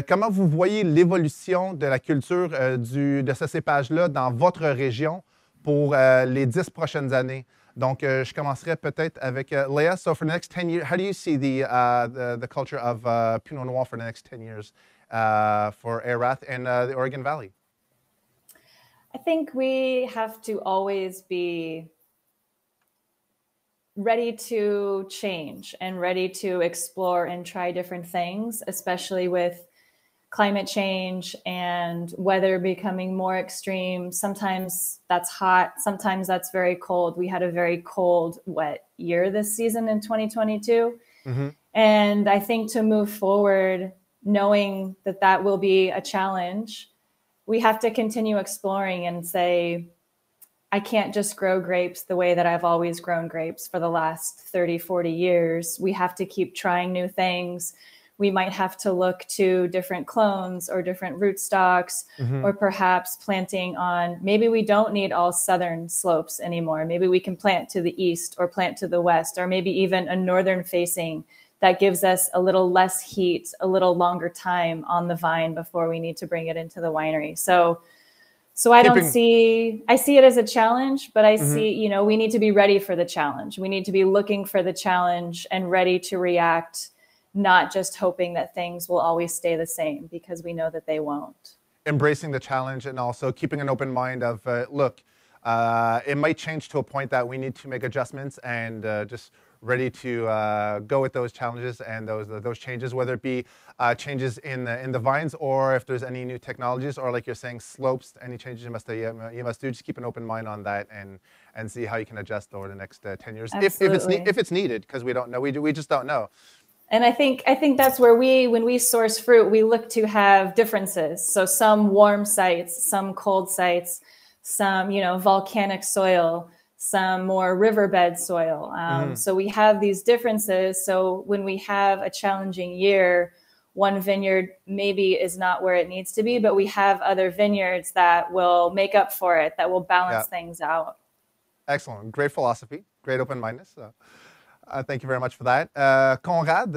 comment vous voyez l'évolution de la culture de ce cépage-là dans votre région pour les 10 prochaines années? Donc, je commencerai peut-être avec Leah. So, for the next 10 years, how do you see the culture of Pinot Noir for the next 10 years for Erath and the Oregon Valley? I think we have to always be ready to change and ready to explore and try different things, especially with climate change and weather becoming more extreme. Sometimes that's hot, sometimes that's very cold. We had a very cold, wet year this season in 2022. Mm-hmm. And I think to move forward, knowing that that will be a challenge, we have to continue exploring and say, I can't just grow grapes the way that I've always grown grapes for the last 30, 40 years. We have to keep trying new things. We might have to look to different clones or different rootstocks, mm-hmm. or perhaps planting on, maybe we don't need all southern slopes anymore. Maybe we can plant to the east or plant to the west, or maybe even a northern facing that gives us a little less heat, a little longer time on the vine before we need to bring it into the winery. So I see it as a challenge, but I mm-hmm. see, we need to be ready for the challenge. We need to be looking for the challenge and ready to react, not just hoping that things will always stay the same, because we know that they won't. Embracing the challenge and also keeping an open mind of, it might change to a point that we need to make adjustments, and just ready to go with those challenges and those changes, whether it be changes in the vines, or if there's any new technologies, or like you're saying, slopes, any changes you must do. Just keep an open mind on that and see how you can adjust over the next 10 years, if it's needed, because we don't know. We just don't know. And I think that's where when we source fruit, we look to have differences. So some warm sites, some cold sites, some volcanic soil, some more riverbed soil. So we have these differences. So when we have a challenging year, one vineyard maybe is not where it needs to be, but we have other vineyards that will make up for it, that will balance things out. Excellent. Great philosophy. Great open-mindedness. Thank you very much for that. Conrad,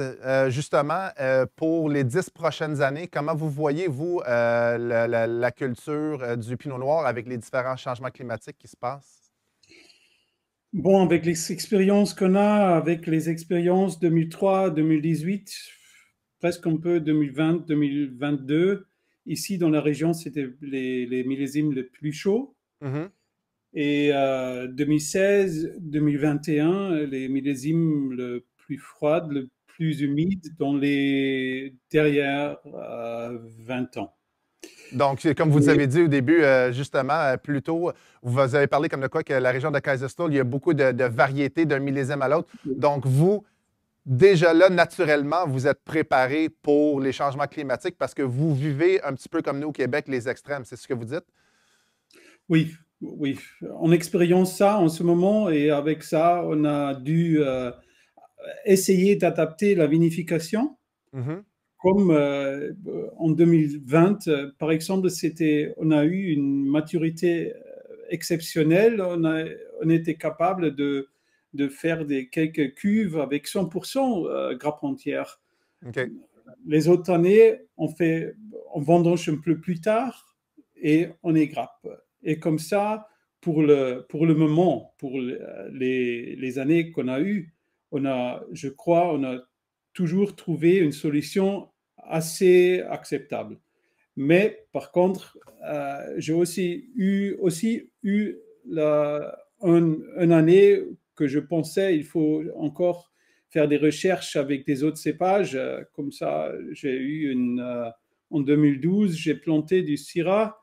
justement, pour les 10 prochaines années, comment vous voyez, vous, la culture du Pinot Noir avec les différents changements climatiques qui se passent? Bon, avec les expériences qu'on a, avec les expériences 2003, 2018, presque un peu 2020, 2022, ici dans la région, c'était les millésimes les plus chauds. Mm-hmm. Et 2016, 2021, les millésimes le plus froids, le plus humides dans les derrière 20 ans. Donc, comme vous avez dit au début, justement, plus tôt, vous avez parlé comme de quoi que la région de Kaiserstuhl, il y a beaucoup de variétés d'un millésime à l'autre. Donc, vous, déjà là, naturellement, vous êtes préparé pour les changements climatiques parce que vous vivez un petit peu comme nous au Québec, les extrêmes. C'est ce que vous dites? Oui. Oui, on expérience ça en ce moment, et avec ça, on a dû essayer d'adapter la vinification. Mm-hmm. Comme en 2020, par exemple, on a eu une maturité exceptionnelle. On était capable de faire quelques cuves avec 100% grappe entière. Okay. Les autres années, on vendange un peu plus tard et on est grappe. Et comme ça, pour le moment, pour les années qu'on a eues, je crois, on a toujours trouvé une solution assez acceptable. Mais par contre, j'ai aussi eu une année que je pensais il faut encore faire des recherches avec des autres cépages. Comme ça, j'ai eu en 2012, j'ai planté du Syrah.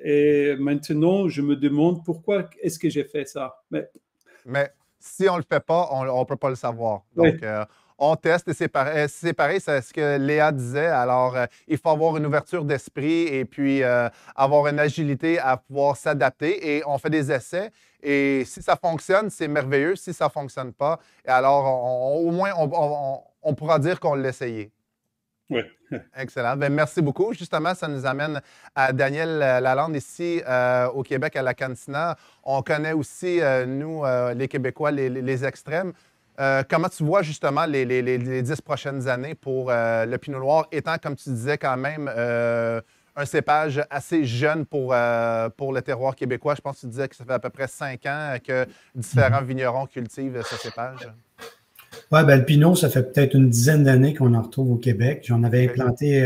Et maintenant, je me demande pourquoi est-ce que j'ai fait ça. Mais si on ne le fait pas, on ne peut pas le savoir. Donc, oui. On teste, et c'est pareil, c'est ce que Léa disait. Alors, il faut avoir une ouverture d'esprit et puis avoir une agilité à pouvoir s'adapter. Et on fait des essais. Et si ça fonctionne, c'est merveilleux. Si ça ne fonctionne pas, alors au moins, on pourra dire qu'on l'a essayé. Oui. Excellent. Bien, merci beaucoup. Justement, ça nous amène à Daniel Lalande ici au Québec, à la Cantina. On connaît aussi, nous, les Québécois, les extrêmes. Comment tu vois justement les 10 prochaines années pour le Pinot Noir, étant, comme tu disais, quand même un cépage assez jeune pour le terroir québécois? Je pense que tu disais que ça fait à peu près 5 ans que différents vignerons cultivent ce cépage. Oui, le Pinot, ça fait peut-être une dizaine d'années qu'on en retrouve au Québec. J'en avais implanté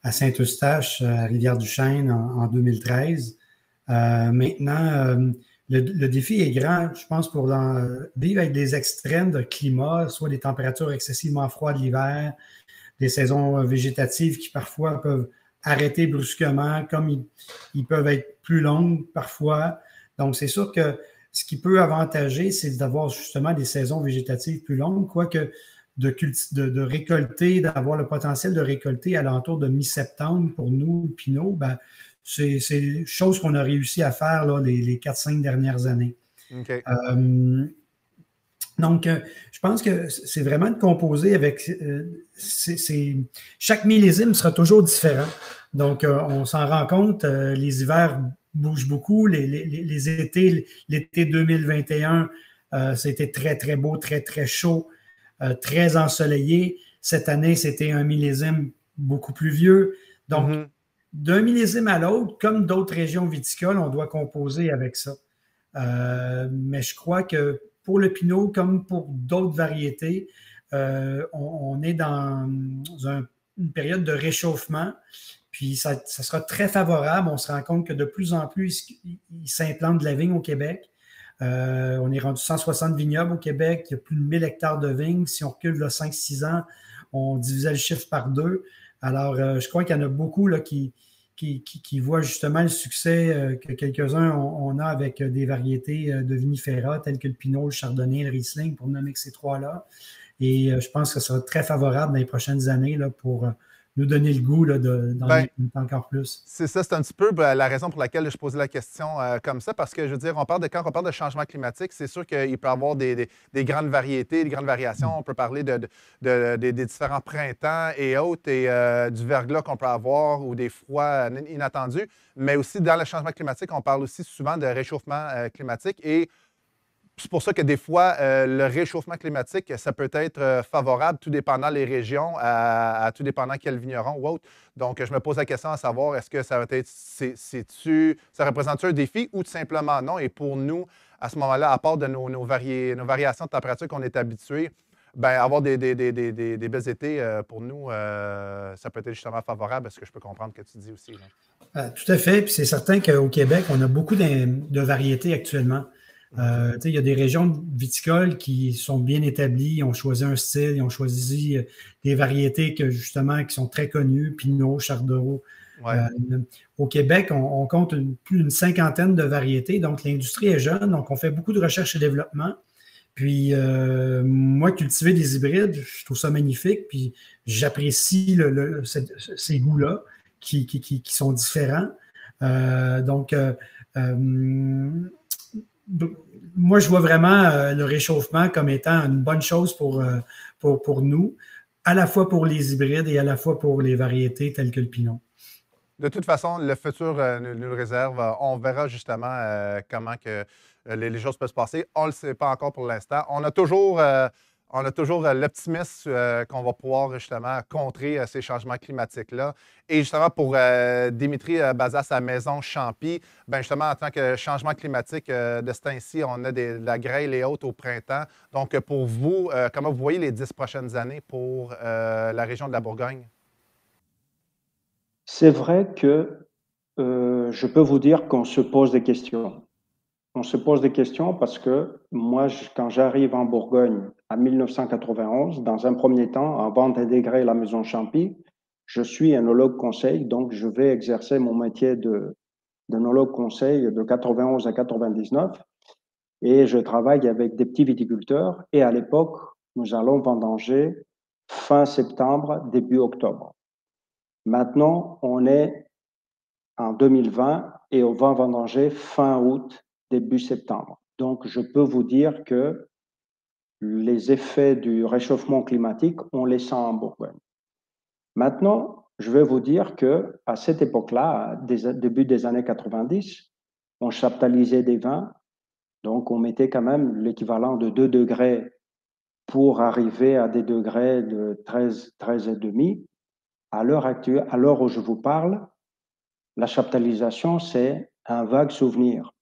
à Saint-Eustache, à Rivière-du-Chêne, en 2013. Maintenant, le défi est grand, je pense, pour vivre avec des extrêmes de climat, soit des températures excessivement froides l'hiver, des saisons végétatives qui parfois peuvent arrêter brusquement, comme ils peuvent être plus longues parfois. Donc, c'est sûr que ce qui peut avantager, c'est d'avoir justement des saisons végétatives plus longues, quoique de récolter, d'avoir le potentiel de récolter à l'entour de mi-septembre pour nous, Pinot, ben, c'est chose qu'on a réussi à faire là, les 4-5 dernières années. OK. Donc, je pense que c'est vraiment de composer avec... chaque millésime sera toujours différent. Donc, on s'en rend compte, les hivers bougent beaucoup. Les étés, l'été 2021, c'était très, très beau, très, très chaud, très ensoleillé. Cette année, c'était un millésime beaucoup plus vieux. Donc, d'un millésime à l'autre, comme d'autres régions viticoles, on doit composer avec ça. Mais je crois que pour le Pinot, comme pour d'autres variétés, on est dans une période de réchauffement, puis ça sera très favorable. On se rend compte que de plus en plus, il s'implante de la vigne au Québec. On est rendu 160 vignobles au Québec, il y a plus de 1000 hectares de vignes. Si on recule de 5-6 ans, on divisait le chiffre par 2. Alors, je crois qu'il y en a beaucoup là, qui voient justement le succès que quelques-uns on a avec des variétés de vinifera telles que le Pinot, le Chardonnay, le Riesling, pour nommer que ces trois-là. Et je pense que ça sera très favorable dans les prochaines années là, pour nous donner le goût d'en mettre encore plus. C'est ça, c'est un petit peu la raison pour laquelle je posais la question comme ça, parce que je veux dire, quand on parle de changement climatique, c'est sûr qu'il peut y avoir des grandes variétés, des grandes variations. On peut parler des différents printemps et autres, et du verglas qu'on peut avoir ou des froids inattendus. Mais aussi, dans le changement climatique, on parle aussi souvent de réchauffement climatique. Et c'est pour ça que des fois, le réchauffement climatique, ça peut être favorable, tout dépendant les régions, à tout dépendant quel vigneron ou autre. Donc, je me pose la question à savoir, est-ce que ça va être, ça représente un défi ou tout simplement non? Et pour nous, à ce moment-là, à part de nos variations de température qu'on est habitués, ben, avoir des belles étés, pour nous, ça peut être justement favorable, est-ce que je peux comprendre ce que tu dis aussi? Tout à fait. Puis c'est certain qu'au Québec, on a beaucoup de variétés actuellement. Il y a des régions viticoles qui sont bien établies, ils ont choisi un style, ils ont choisi des variétés qui sont très connues, Pinot, Chardonnay. Ouais. Au Québec, on compte plus d'une 50aine de variétés, donc l'industrie est jeune, donc on fait beaucoup de recherche et développement. Puis moi, cultiver des hybrides, je trouve ça magnifique, puis j'apprécie ces goûts-là qui sont différents. Moi, je vois vraiment le réchauffement comme étant une bonne chose pour nous, à la fois pour les hybrides et à la fois pour les variétés telles que le Pinot. De toute façon, le futur nous le réserve. On verra justement comment que les choses peuvent se passer. On ne le sait pas encore pour l'instant. On a toujours l'optimisme qu'on va pouvoir justement contrer ces changements climatiques-là. Et justement, pour Dimitri basé à sa maison Champy, ben justement, en tant que changement climatique de ce temps-ci, on a de la grêle et autres au printemps. Donc, pour vous, comment vous voyez les 10 prochaines années pour la région de la Bourgogne? C'est vrai que je peux vous dire qu'on se pose des questions. On se pose des questions parce que moi, quand j'arrive en Bourgogne en 1991, dans un premier temps, avant d'intégrer la maison Champy, je suis œnologue conseil, donc je vais exercer mon métier d'œnologue conseil de 91 à 99 et je travaille avec des petits viticulteurs et à l'époque, nous allons vendanger fin septembre, début octobre. Maintenant, on est en 2020 et on va vendanger fin août, début septembre. Donc, je peux vous dire que les effets du réchauffement climatique, on les sent en Bourgogne. Maintenant, je vais vous dire que à cette époque-là, début des années 90, on chaptalisait des vins, donc on mettait quand même l'équivalent de 2 degrés pour arriver à des degrés de 13,5. À l'heure actuelle, à l'heure où je vous parle, la chaptalisation, c'est un vague souvenir.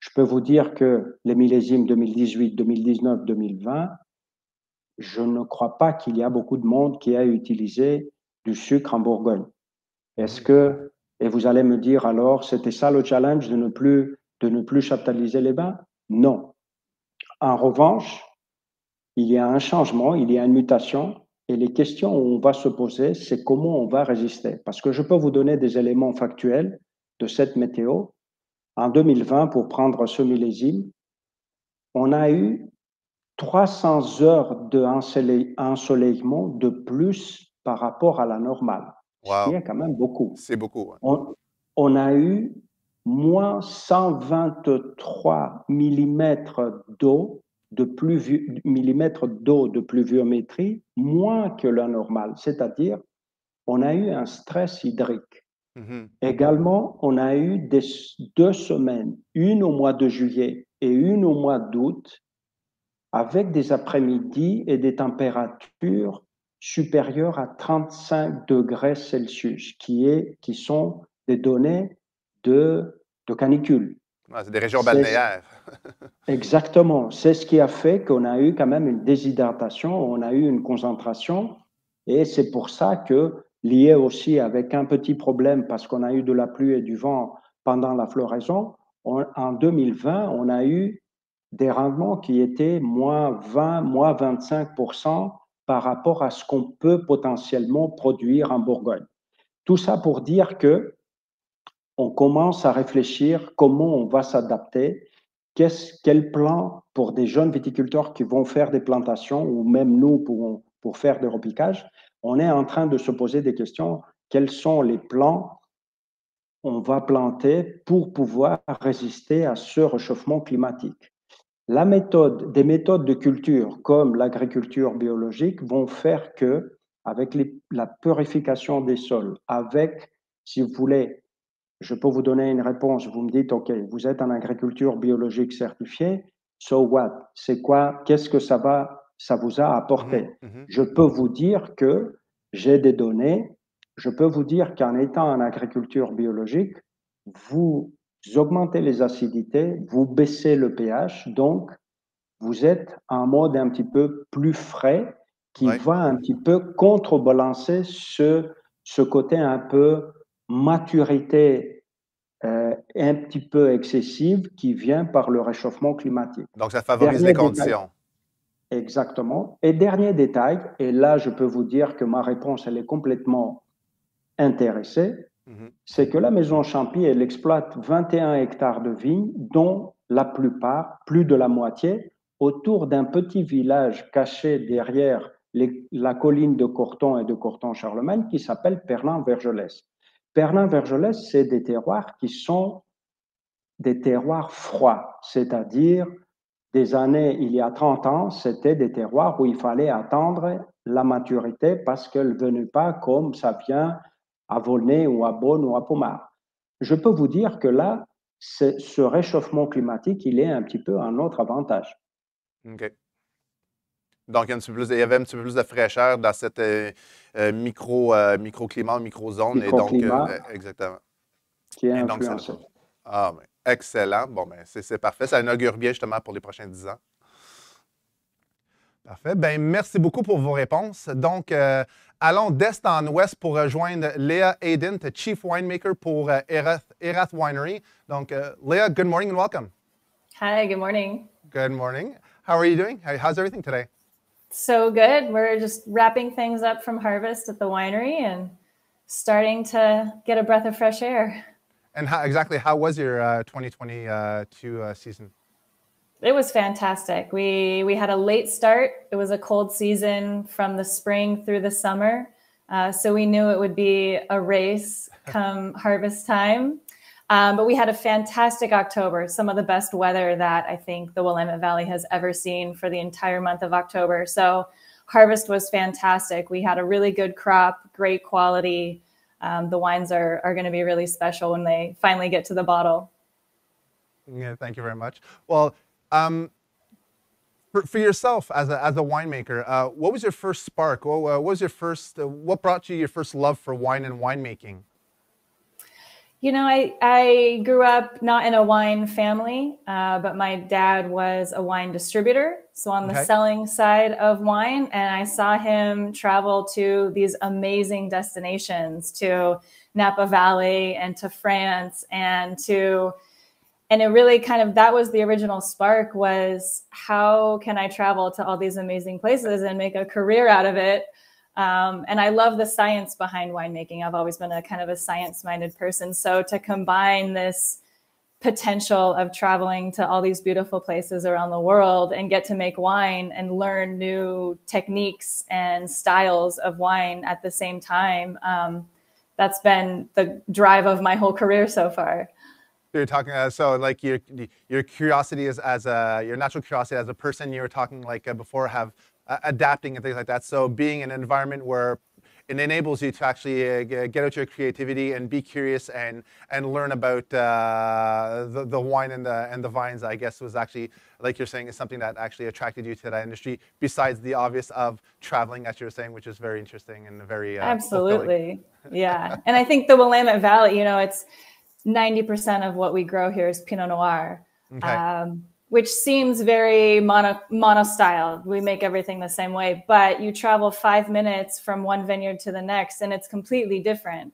Je peux vous dire que les millésimes 2018, 2019, 2020, je ne crois pas qu'il y a beaucoup de monde qui a utilisé du sucre en Bourgogne. Est-ce que, et vous allez me dire alors, c'était ça le challenge de ne plus chaptaliser les vins? Non. En revanche, il y a un changement, il y a une mutation, Et les questions où on va se poser, c'est comment on va résister. Parce que je peux vous donner des éléments factuels de cette météo. En 2020, pour prendre ce millésime, on a eu 300 heures d'ensoleillement de plus par rapport à la normale, ce qui Wow. est quand même beaucoup. C'est beaucoup. Ouais. On a eu moins 123 millimètres d'eau de pluviométrie, moins que la normale. C'est-à-dire, on a eu un stress hydrique. Mm-hmm. Également, on a eu 2 semaines, une au mois de juillet et une au mois d'août, avec des après-midi et des températures supérieures à 35 degrés Celsius, qui sont des données de canicule. Ouais, c'est des régions balnéaires. Exactement. C'est ce qui a fait qu'on a eu quand même une déshydratation, on a eu une concentration, et c'est pour ça que, lié aussi avec un petit problème, parce qu'on a eu de la pluie et du vent pendant la floraison, en 2020, on a eu des rendements qui étaient moins 20, moins 25% par rapport à ce qu'on peut potentiellement produire en Bourgogne. Tout ça pour dire que on commence à réfléchir comment on va s'adapter, quel plan pour des jeunes viticulteurs qui vont faire des plantations, ou même nous pour faire des repiquages. On est en train de se poser des questions. Quels sont les plans on va planter pour pouvoir résister à ce réchauffement climatique? Des méthodes de culture comme l'agriculture biologique vont faire que, avec la purification des sols, avec, si vous voulez, je peux vous donner une réponse. Vous me dites, OK, vous êtes en agriculture biologique certifiée. So what? C'est quoi? Qu'est-ce que ça vous a apporté? Mm-hmm. Je peux vous dire que j'ai des données. Je peux vous dire qu'en étant en agriculture biologique, vous augmentez les acidités, vous baissez le pH, donc vous êtes en mode un petit peu plus frais qui va un petit peu contrebalancer ce côté un peu maturité un petit peu excessive qui vient par le réchauffement climatique. Donc, ça favorise les conditions. Exactement. Et dernier détail, et là, je peux vous dire que ma réponse, elle est complètement intéressée, c'est que la maison Champy, elle exploite 21 hectares de vignes, dont la plupart, plus de la moitié, autour d'un petit village caché derrière la colline de Corton et de Corton-Charlemagne qui s'appelle Perlin-Vergelès. Perlin-Vergelès, c'est des terroirs qui sont des terroirs froids, c'est-à-dire des années, il y a 30 ans, c'était des terroirs où il fallait attendre la maturité parce qu'elle ne venait pas comme ça vient à Volnay ou à Beaune ou à Pommard. Je peux vous dire que là, ce réchauffement climatique, il est un petit peu à notre avantage. OK. Donc, il y avait un petit peu plus de fraîcheur dans cette microclimat, microzone. Microclimat, exactement. Qui est influencé. Ah, ben, excellent. Bon, ben, c'est parfait. Ça inaugure bien justement pour les prochains 10 ans. Parfait. Ben, merci beaucoup pour vos réponses. Donc, allons d'est en ouest pour rejoindre Leah Aydin, Chief Winemaker pour Erath Winery. Donc, Leah, good morning and welcome. Hi, good morning. Good morning. How are you doing? How's everything today? So good. We're just wrapping things up from harvest at the winery and starting to get a breath of fresh air. And how was your 2022 season? It was fantastic. We had a late start. It was a cold season from the spring through the summer. So we knew it would be a race come harvest time. But we had a fantastic October, some of the best weather that I think the Willamette Valley has ever seen for the entire month of October. So harvest was fantastic. We had a really good crop, great quality. The wines are going to be really special when they finally get to the bottle. Yeah, thank you very much. Well, for yourself as a winemaker, what was your first spark? What brought you your first love for wine and winemaking? You know, I grew up not in a wine family, but my dad was a wine distributor. So on the selling side of wine, and I saw him travel to these amazing destinations, to Napa Valley and to France and it really that was the original spark, was how can I travel to all these amazing places and make a career out of it? And I love the science behind winemaking. I've always been a kind of a science-minded person. So to combine this potential of traveling to all these beautiful places around the world and get to make wine and learn new techniques and styles of wine at the same time, that's been the drive of my whole career so far. You're talking, so like your curiosity is your natural curiosity as a person, you were talking like before, adapting and things like that. So being in an environment where it enables you to actually get out your creativity and be curious and learn about the wine and the vines, I guess, was actually, like you're saying, is something that actually attracted you to that industry, besides the obvious of traveling, as you were saying, which is very interesting and very absolutely fulfilling. Yeah. And I think the Willamette Valley, you know, it's 90% of what we grow here is Pinot Noir. Okay. Which seems very mono-style. We make everything the same way, but you travel 5 minutes from one vineyard to the next, and it's completely different.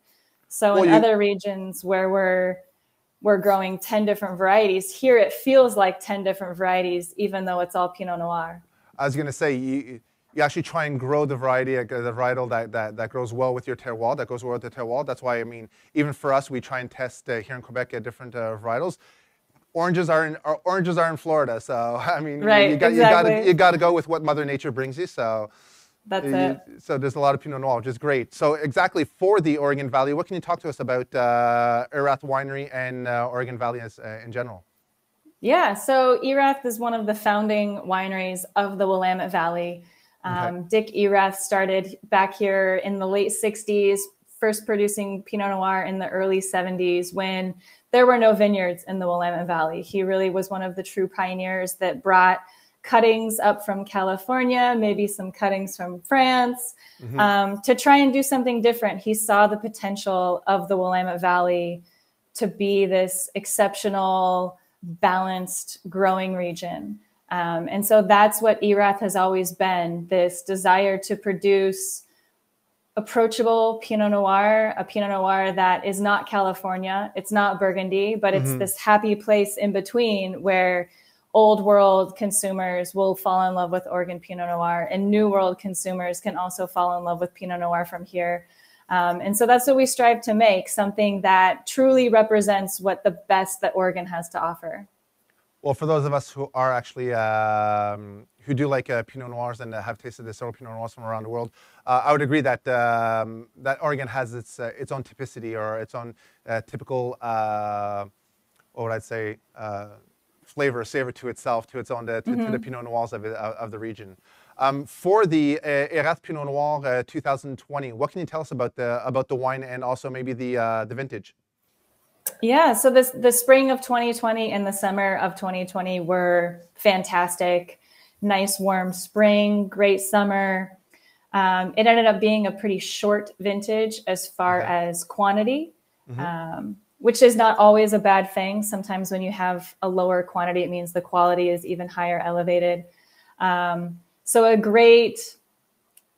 So in other regions where we're growing 10 different varieties, here it feels like 10 different varieties, even though it's all Pinot Noir. I was going to say, you actually try and grow the variety, the varietal that grows well with your terroir, that goes well with the terroir. That's why, I mean, even for us, we try and test here in Quebec different varietals. Oranges are in Florida, so I mean, right, you got to go with what Mother Nature brings you. So that's it. So there's a lot of Pinot Noir, which is great. So exactly for the Oregon Valley, what can you talk to us about Erath Winery and Oregon Valley in general? Yeah, so Erath is one of the founding wineries of the Willamette Valley. Okay. Dick Erath started back here in the late 60s, first producing Pinot Noir in the early 70s when there were no vineyards in the Willamette Valley. He really was one of the true pioneers that brought cuttings up from California, maybe some cuttings from France, to try and do something different. He saw the potential of the Willamette Valley to be this exceptional, balanced, growing region. And so that's what Erath has always been, this desire to produce approachable Pinot Noir, a Pinot Noir that is not California, it's not Burgundy, but it's this happy place in between where old world consumers will fall in love with Oregon Pinot Noir and new world consumers can also fall in love with Pinot Noir from here. And so that's what we strive to make, something that truly represents what the best that Oregon has to offer. Well, for those of us who are actually, who do like Pinot Noirs and have tasted the several Pinot Noirs from around the world, I would agree that that Oregon has its own typicity or its own typical, what would I say, flavor, savor to itself, to its own, to the Pinot Noirs of the region. For the Erath Pinot Noir 2020, what can you tell us about the wine and also maybe the vintage? Yeah, so the spring of 2020 and the summer of 2020 were fantastic. Nice warm spring, great summer. It ended up being a pretty short vintage as far as quantity, which is not always a bad thing. Sometimes when you have a lower quantity, it means the quality is even higher elevated. So a great,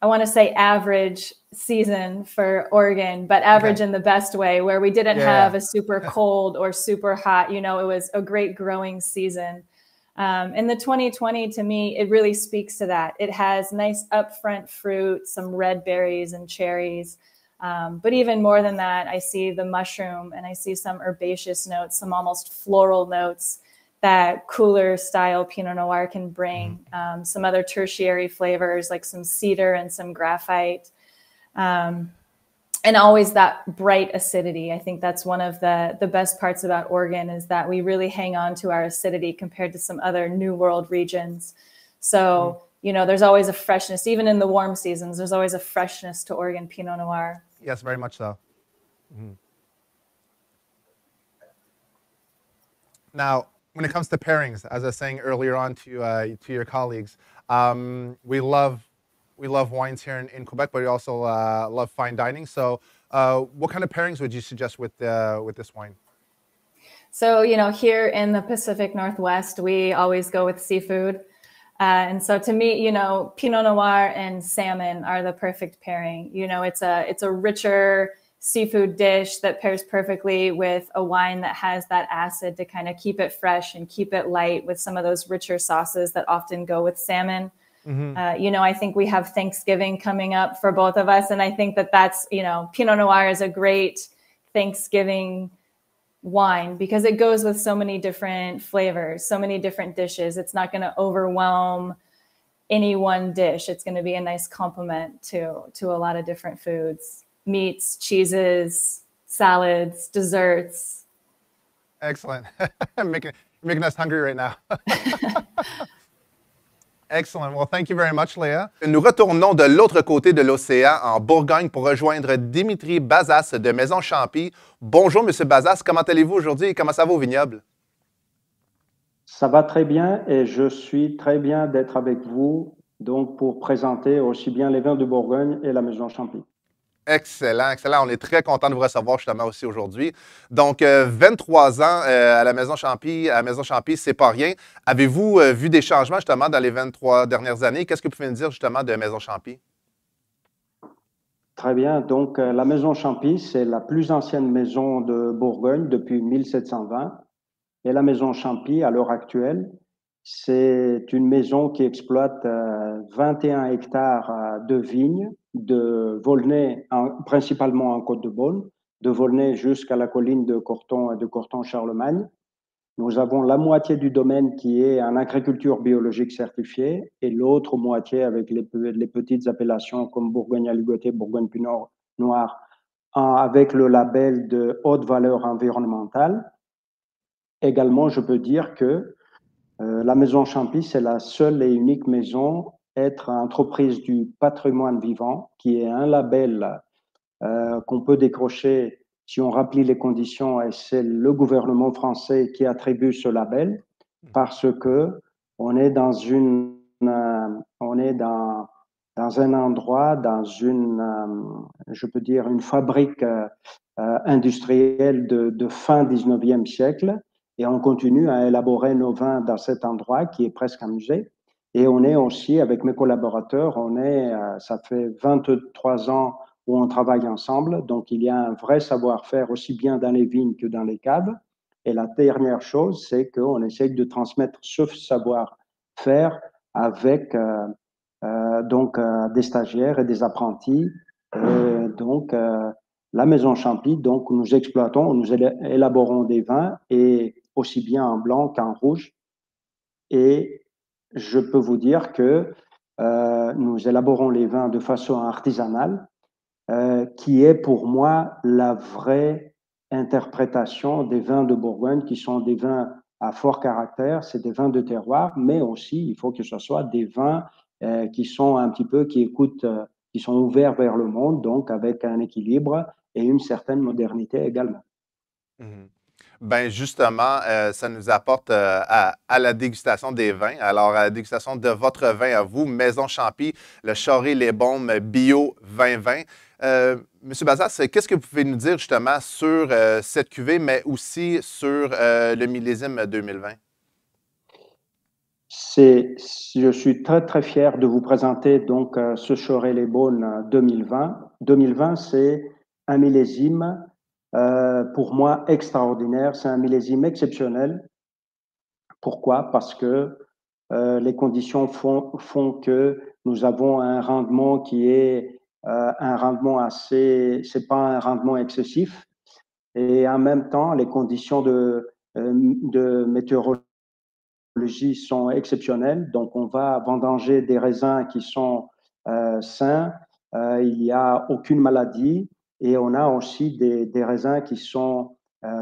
I want to say average season for Oregon, but average in the best way, where we didn't have a super cold or super hot, you know, it was a great growing season. And the 2020, to me, it really speaks to that. It has nice upfront fruit, some red berries and cherries. But even more than that, I see the mushroom and I see some herbaceous notes, some almost floral notes that cooler style Pinot Noir can bring. Some other tertiary flavors like some cedar and some graphite. And always that bright acidity. I think that's one of the best parts about Oregon is that we really hang on to our acidity compared to some other New World regions. So, you know, there's always a freshness, even in the warm seasons, there's always a freshness to Oregon Pinot Noir. Yes, very much so. Now, when it comes to pairings, as I was saying earlier on to your colleagues, we love wines here in Quebec, but we also love fine dining. So what kind of pairings would you suggest with this wine? So, you know, here in the Pacific Northwest, we always go with seafood. And so to me, you know, Pinot Noir and salmon are the perfect pairing. You know, it's a richer seafood dish that pairs perfectly with a wine that has that acid to kind of keep it fresh and keep it light with some of those richer sauces that often go with salmon. You know, I think we have Thanksgiving coming up for both of us. And I think that that's, you know, Pinot Noir is a great Thanksgiving wine because it goes with so many different flavors, so many different dishes. It's not going to overwhelm any one dish. It's going to be a nice complement to a lot of different foods, meats, cheeses, salads, desserts. Excellent. making us hungry right now. Excellent. Well, thank you very much, Léa. Nous retournons de l'autre côté de l'océan, en Bourgogne, pour rejoindre Dimitri Bazas de Maison Champy. Bonjour, Monsieur Bazas. Comment allez-vous aujourd'hui et comment ça va au vignoble? Ça va très bien et je suis très bien d'être avec vous donc pour présenter aussi bien les vins de Bourgogne et la Maison Champy. Excellent, excellent. On est très content de vous recevoir justement aussi aujourd'hui. Donc, 23 ans à la Maison Champy, c'est pas rien. Avez-vous vu des changements justement dans les 23 dernières années? Qu'est-ce que vous pouvez nous dire justement de Maison Champy? Très bien. Donc, la Maison Champy, c'est la plus ancienne maison de Bourgogne depuis 1720. Et la Maison Champy, à l'heure actuelle, c'est une maison qui exploite 21 hectares de vignes, de Volnay, principalement en Côte-de-Beaune, de Volnay jusqu'à la colline de Corton et de Corton-Charlemagne. Nous avons la moitié du domaine qui est en agriculture biologique certifiée et l'autre moitié avec les petites appellations comme Bourgogne-Aligoté, Bourgogne-Pinot Noir, avec le label de haute valeur environnementale. Également, je peux dire que la Maison Champy, c'est la seule et unique maison être entreprise du patrimoine vivant, qui est un label qu'on peut décrocher si on remplit les conditions, et c'est le gouvernement français qui attribue ce label, parce que on est dans un endroit, dans je peux dire, une fabrique industrielle de fin 19e siècle. Et on continue à élaborer nos vins dans cet endroit qui est presque un musée. Et on est aussi, avec mes collaborateurs, ça fait 23 ans où on travaille ensemble. Donc, il y a un vrai savoir-faire aussi bien dans les vignes que dans les caves. Et la dernière chose, c'est qu'on essaye de transmettre ce savoir-faire avec des stagiaires et des apprentis. La Maison Champy, donc nous exploitons, nous élaborons des vins et aussi bien en blanc qu'en rouge. Et je peux vous dire que nous élaborons les vins de façon artisanale, qui est pour moi la vraie interprétation des vins de Bourgogne, qui sont des vins à fort caractère, c'est des vins de terroir, mais aussi il faut que ce soit des vins qui sont un petit peu, qui sont ouverts vers le monde, donc avec un équilibre et une certaine modernité également. Ben justement, ça nous apporte à la dégustation des vins. Alors, à la dégustation de votre vin à vous, Maison Champy, le Charest-les-Baumes Bio 2020. Monsieur Bazas, qu'est-ce que vous pouvez nous dire justement sur cette cuvée, mais aussi sur le millésime 2020? Je suis très, très fier de vous présenter donc ce Charest-les-Baumes 2020. 2020, c'est un millésime pour moi extraordinaire. C'est un millésime exceptionnel. Pourquoi? Parce que les conditions font que nous avons un rendement qui est un rendement c'est pas un rendement excessif. Et en même temps, les conditions de météorologie sont exceptionnelles. Donc, on va vendanger des raisins qui sont sains. Il n'y a aucune maladie. Et on a aussi des raisins qui sont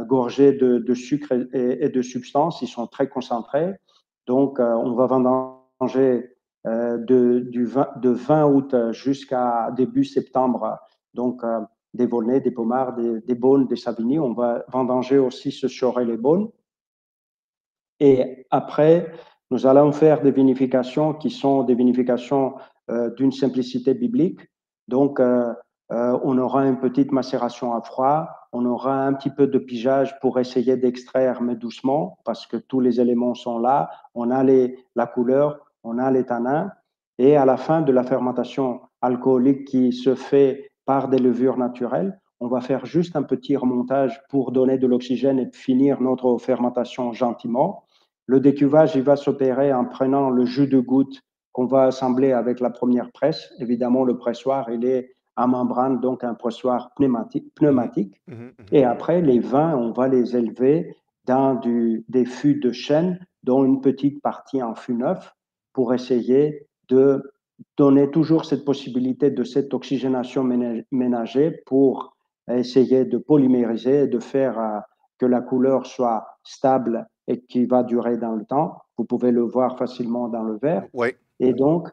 gorgés de sucre et de substances. Ils sont très concentrés. Donc, on va vendanger de 20 août jusqu'à début septembre. Donc, des Volnay, des Pomards, des Beaunes, des Savigny. On va vendanger aussi ce Charest-les-Baumes. Et après, nous allons faire des vinifications qui sont des vinifications d'une simplicité biblique. Donc, on aura une petite macération à froid, on aura un petit peu de pigeage pour essayer d'extraire, mais doucement, parce que tous les éléments sont là. On a la couleur, on a les tanins. Et à la fin de la fermentation alcoolique qui se fait par des levures naturelles, on va faire juste un petit remontage pour donner de l'oxygène et finir notre fermentation gentiment. Le décuvage, il va s'opérer en prenant le jus de goutte qu'on va assembler avec la première presse. Évidemment, le pressoir, il est à membrane, donc un pressoir pneumatique. Et après, les vins, on va les élever dans des fûts de chêne, dont une petite partie en fût neuf, pour essayer de donner toujours cette possibilité de cette oxygénation ménagée pour essayer de polymériser, de faire que la couleur soit stable et qui va durer dans le temps. Vous pouvez le voir facilement dans le verre. Oui. Et donc,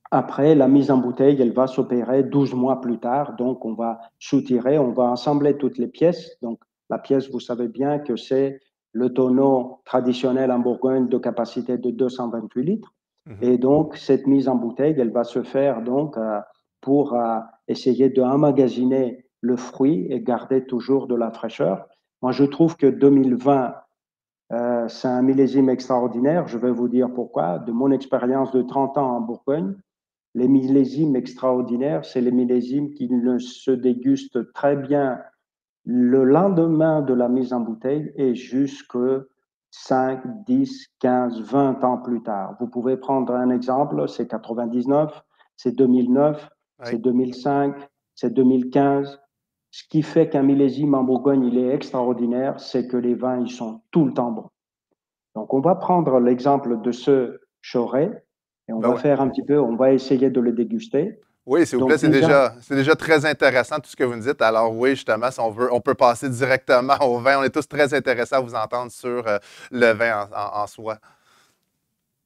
après, la mise en bouteille, elle va s'opérer 12 mois plus tard. Donc, on va soutirer, on va assembler toutes les pièces. Donc, la pièce, vous savez bien que c'est le tonneau traditionnel en Bourgogne de capacité de 228 litres. Et donc, cette mise en bouteille, elle va se faire donc pour essayer d'emmagasiner le fruit et garder toujours de la fraîcheur. Moi, je trouve que 2020, c'est un millésime extraordinaire. Je vais vous dire pourquoi. De mon expérience de 30 ans en Bourgogne, les millésimes extraordinaires, c'est les millésimes qui ne se dégustent très bien le lendemain de la mise en bouteille et jusque 5, 10, 15, 20 ans plus tard. Vous pouvez prendre un exemple, c'est 99, c'est 2009, c'est 2005, c'est 2015. Ce qui fait qu'un millésime en Bourgogne, il est extraordinaire, c'est que les vins, ils sont tout le temps bons. Donc, on va prendre l'exemple de ce Chauray et on va faire un petit peu, on va essayer de le déguster. Oui, s'il vous plaît, c'est déjà très intéressant tout ce que vous nous dites. Alors oui, justement, si on veut, on peut passer directement au vin. On est tous très intéressés à vous entendre sur le vin en soi.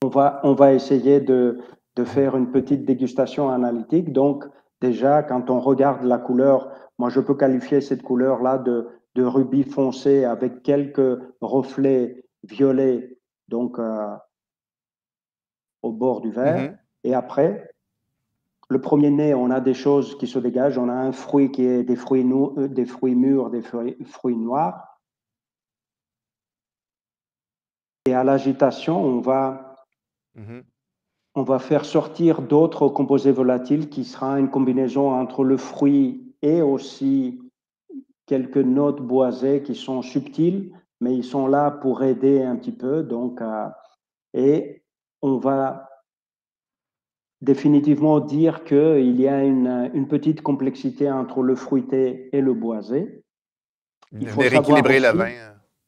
On va essayer de faire une petite dégustation analytique. Donc, déjà, quand on regarde la couleur, moi, je peux qualifier cette couleur-là de rubis foncé avec quelques reflets violets, donc au bord du verre. Et après, le premier nez, on a des choses qui se dégagent. On a un fruit qui est des fruits mûrs, des fruits noirs. Et à l'agitation, on va faire sortir d'autres composés volatiles qui sera une combinaison entre le fruit et aussi quelques notes boisées qui sont subtiles, mais ils sont là pour aider un petit peu. Donc, et on va définitivement dire qu'il y a une petite complexité entre le fruité et le boisé. Il faut rééquilibrer le vin.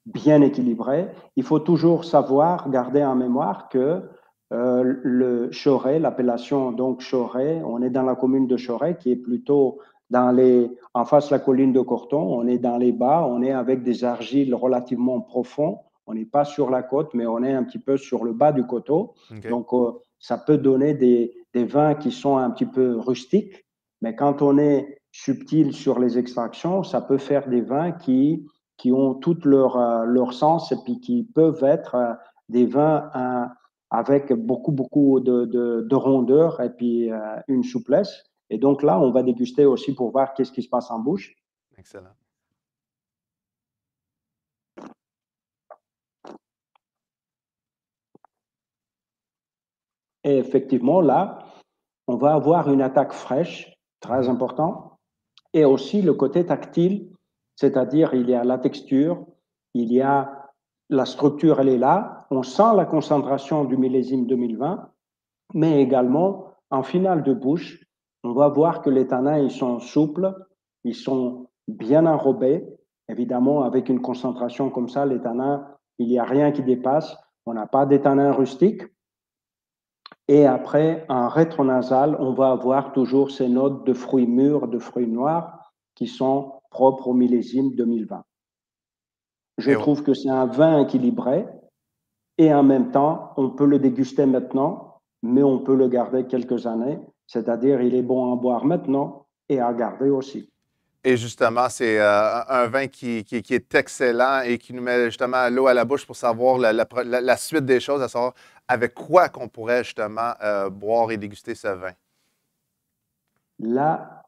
Bien équilibré. Il faut toujours savoir, garder en mémoire que le Chauray, l'appellation donc Chauray, on est dans la commune de Chauray qui est plutôt en face de la colline de Corton, on est dans les bas, on est avec des argiles relativement profonds, on n'est pas sur la côte, mais on est un petit peu sur le bas du coteau. Donc, ça peut donner des vins qui sont un petit peu rustiques, mais quand on est subtil sur les extractions, ça peut faire des vins qui ont tout leur sens et puis qui peuvent être des vins avec beaucoup de rondeur et puis une souplesse. Et donc là, on va déguster aussi pour voir qu'est-ce qui se passe en bouche. Excellent. Et effectivement, là, on va avoir une attaque fraîche, très important, et aussi le côté tactile, c'est-à-dire il y a la texture, il y a la structure, elle est là, on sent la concentration du millésime 2020, mais également en finale de bouche, on va voir que les tanins, ils sont souples, ils sont bien enrobés. Évidemment, avec une concentration comme ça, les tanins, il n'y a rien qui dépasse, on n'a pas des tanins rustiques. Et après, en rétronasal, on va avoir toujours ces notes de fruits mûrs, de fruits noirs qui sont propres au millésime 2020. Je trouve que c'est un vin équilibré et en même temps, on peut le déguster maintenant, mais on peut le garder quelques années. C'est-à-dire, il est bon à boire maintenant et à garder aussi. Et justement, c'est un vin qui est excellent et qui nous met justement l'eau à la bouche pour savoir la suite des choses, à savoir avec quoi qu'on pourrait justement boire et déguster ce vin. Là,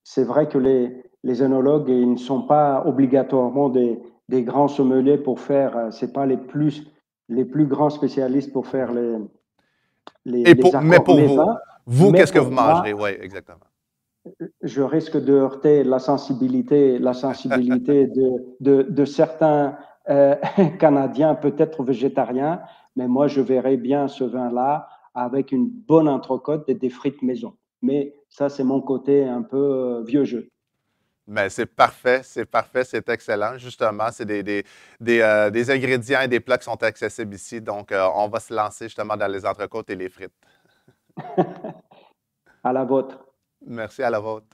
c'est vrai que les œnologues, ils ne sont pas obligatoirement des grands sommeliers pour faire, c'est pas les plus grands spécialistes pour faire les accords. Mais pour vous, qu'est-ce que vous mangerez? Oui, exactement. Je risque de heurter la sensibilité de certains Canadiens, peut-être végétariens, mais moi, je verrais bien ce vin-là avec une bonne entrecôte et des frites maison. Mais ça, c'est mon côté un peu vieux jeu. Mais c'est parfait, c'est excellent. Justement, c'est des ingrédients et des plats qui sont accessibles ici. Donc, on va se lancer justement dans les entrecôtes et les frites. À la vôtre. Merci, à la vôtre.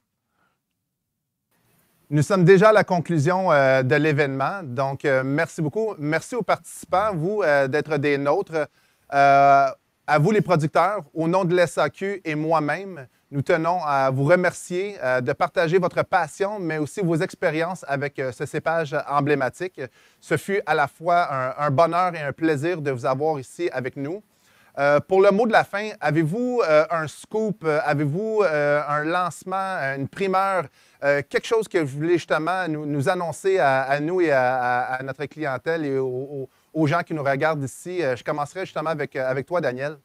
Nous sommes déjà à la conclusion de l'événement. Donc, merci beaucoup. Merci aux participants, vous, d'être des nôtres. À vous, les producteurs, au nom de l'SAQ et moi-même, nous tenons à vous remercier de partager votre passion, mais aussi vos expériences avec ce cépage emblématique. Ce fut à la fois un bonheur et un plaisir de vous avoir ici avec nous. Pour le mot de la fin, avez-vous un scoop, avez-vous un lancement, une primeur, quelque chose que vous voulez justement nous annoncer à nous et à notre clientèle et aux gens qui nous regardent ici? Je commencerai justement avec toi, Daniel.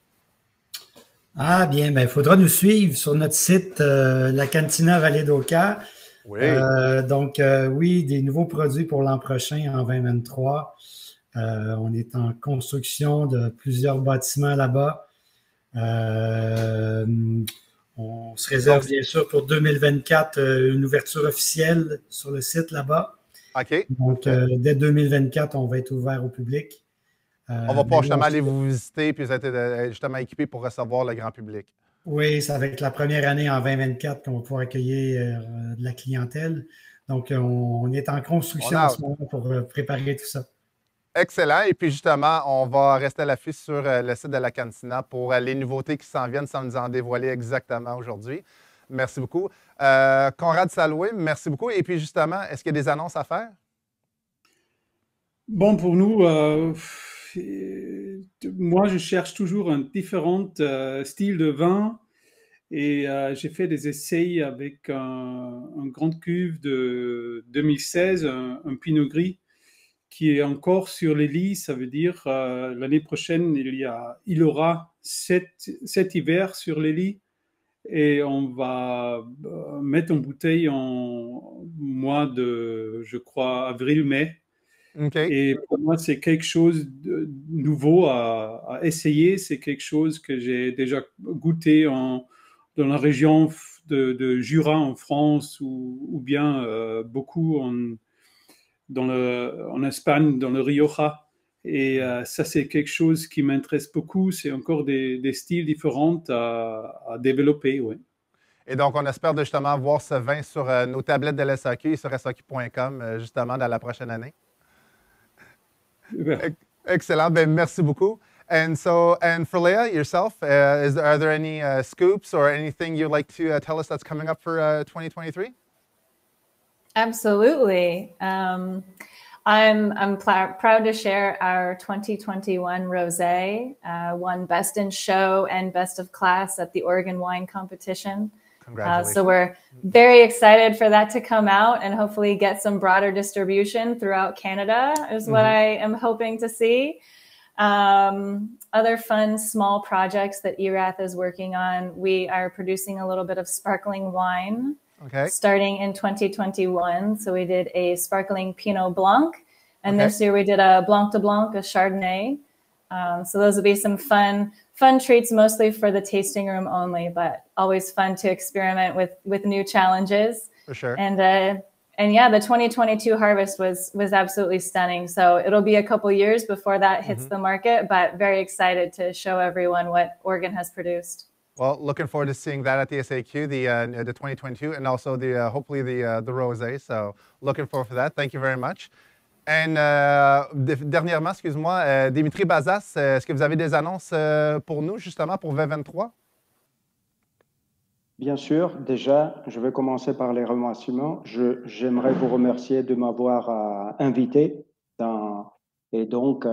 Ah bien, il faudra nous suivre sur notre site, la Cantina Vallée d'Oka. Oui. Donc, oui, des nouveaux produits pour l'an prochain en 2023. On est en construction de plusieurs bâtiments là-bas. On se réserve bien sûr pour 2024 une ouverture officielle sur le site là-bas. OK. Donc, dès 2024, on va être ouvert au public. On va pouvoir justement aller vous visiter puis être justement équipé pour recevoir le grand public. Oui, ça va être la première année en 2024 qu'on va pouvoir accueillir de la clientèle. Donc, on est en construction en ce moment pour préparer tout ça. Excellent. Et puis justement, on va rester à l'affût sur le site de la Cantina pour les nouveautés qui s'en viennent sans nous en dévoiler exactement aujourd'hui. Merci beaucoup. Conrad Saloué, merci beaucoup. Et puis justement, est-ce qu'il y a des annonces à faire? Bon, pour nous, moi, je cherche toujours un différent style de vin et j'ai fait des essais avec un grand cuve de 2016, un Pinot Gris qui est encore sur les lits. Ça veut dire l'année prochaine, il aura 7 hivers sur les lits et on va mettre en bouteille en mois de, je crois, avril-mai. Okay. Et pour moi, c'est quelque chose de nouveau à essayer. C'est quelque chose que j'ai déjà goûté dans la région de Jura en France ou bien beaucoup en Espagne, dans le Rioja. Et ça, c'est quelque chose qui m'intéresse beaucoup. C'est encore des styles différents à développer. Ouais. Et donc, on espère justement voir ce vin sur nos tablettes de l'SAQ et sur SAQ.com justement dans la prochaine année. Excellent. Ben, merci beaucoup. And for Leah, yourself, are there any scoops or anything you'd like to tell us that's coming up for 2023? Absolutely. I'm proud to share our 2021 Rosé, won Best in Show and Best of Class at the Oregon Wine Competition. Congratulations. So we're very excited for that to come out and hopefully get some broader distribution throughout Canada is what I am hoping to see. Other fun small projects that ERATH is working on, we are producing a little bit of sparkling wine starting in 2021. So we did a sparkling Pinot Blanc, and this year we did a Blanc de Blanc, a Chardonnay. So those will be some fun treats, mostly for the tasting room only, but always fun to experiment with new challenges. For sure. And yeah, the 2022 harvest was absolutely stunning. So it'll be a couple years before that hits the market, but very excited to show everyone what Oregon has produced. Well, looking forward to seeing that at the SAQ, the 2022, and also hopefully the rosé. So looking forward for that. Thank you very much. And dernièrement, excuse-moi, Dimitri Bazas, est-ce que vous avez des annonces pour nous, justement, pour 2023? Bien sûr. Déjà, je vais commencer par les remerciements. J'aimerais vous remercier de m'avoir invité. Et donc,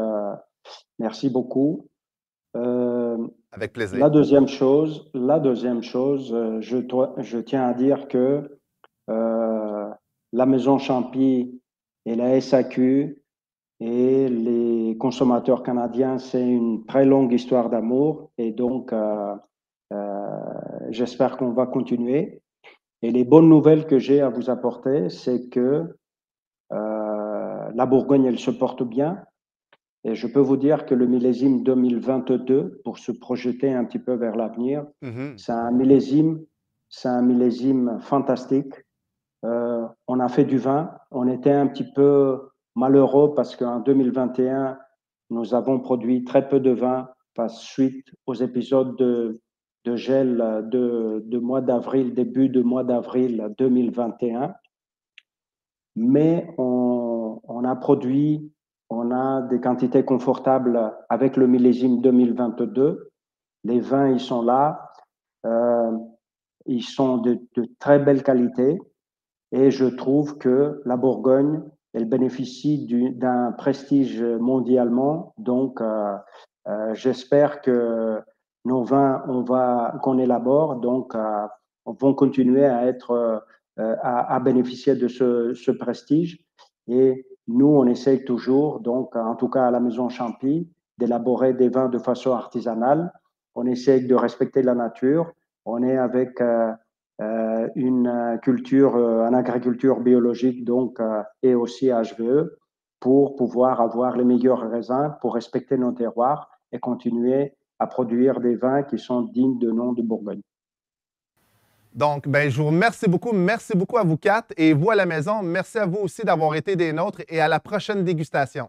merci beaucoup. Avec plaisir. La deuxième chose, je tiens à dire que la Maison Champy et la SAQ et les consommateurs canadiens, c'est une très longue histoire d'amour et donc j'espère qu'on va continuer. Et les bonnes nouvelles que j'ai à vous apporter, c'est que la Bourgogne, elle se porte bien. Et je peux vous dire que le millésime 2022, pour se projeter un petit peu vers l'avenir, c'est un millésime fantastique. On a fait du vin. On était un petit peu malheureux parce qu'en 2021, nous avons produit très peu de vin suite aux épisodes de gel de mois d'avril, début de mois d'avril 2021. Mais on a produit, on a des quantités confortables avec le millésime 2022. Les vins, ils sont là. Ils sont de très belle qualité. Et je trouve que la Bourgogne, elle bénéficie d'un prestige mondialement. Donc, j'espère que nos vins qu'on élabore vont continuer à être à bénéficier de ce prestige. Et nous, on essaye toujours, donc en tout cas à la Maison Champy, d'élaborer des vins de façon artisanale. On essaye de respecter la nature. On est avec une culture, en agriculture biologique donc, et aussi HVE pour pouvoir avoir les meilleurs raisins, pour respecter nos terroirs et continuer à produire des vins qui sont dignes de nom de Bourgogne. Donc, ben, je vous remercie beaucoup. Merci beaucoup à vous quatre. Et vous à la maison, merci à vous aussi d'avoir été des nôtres et à la prochaine dégustation.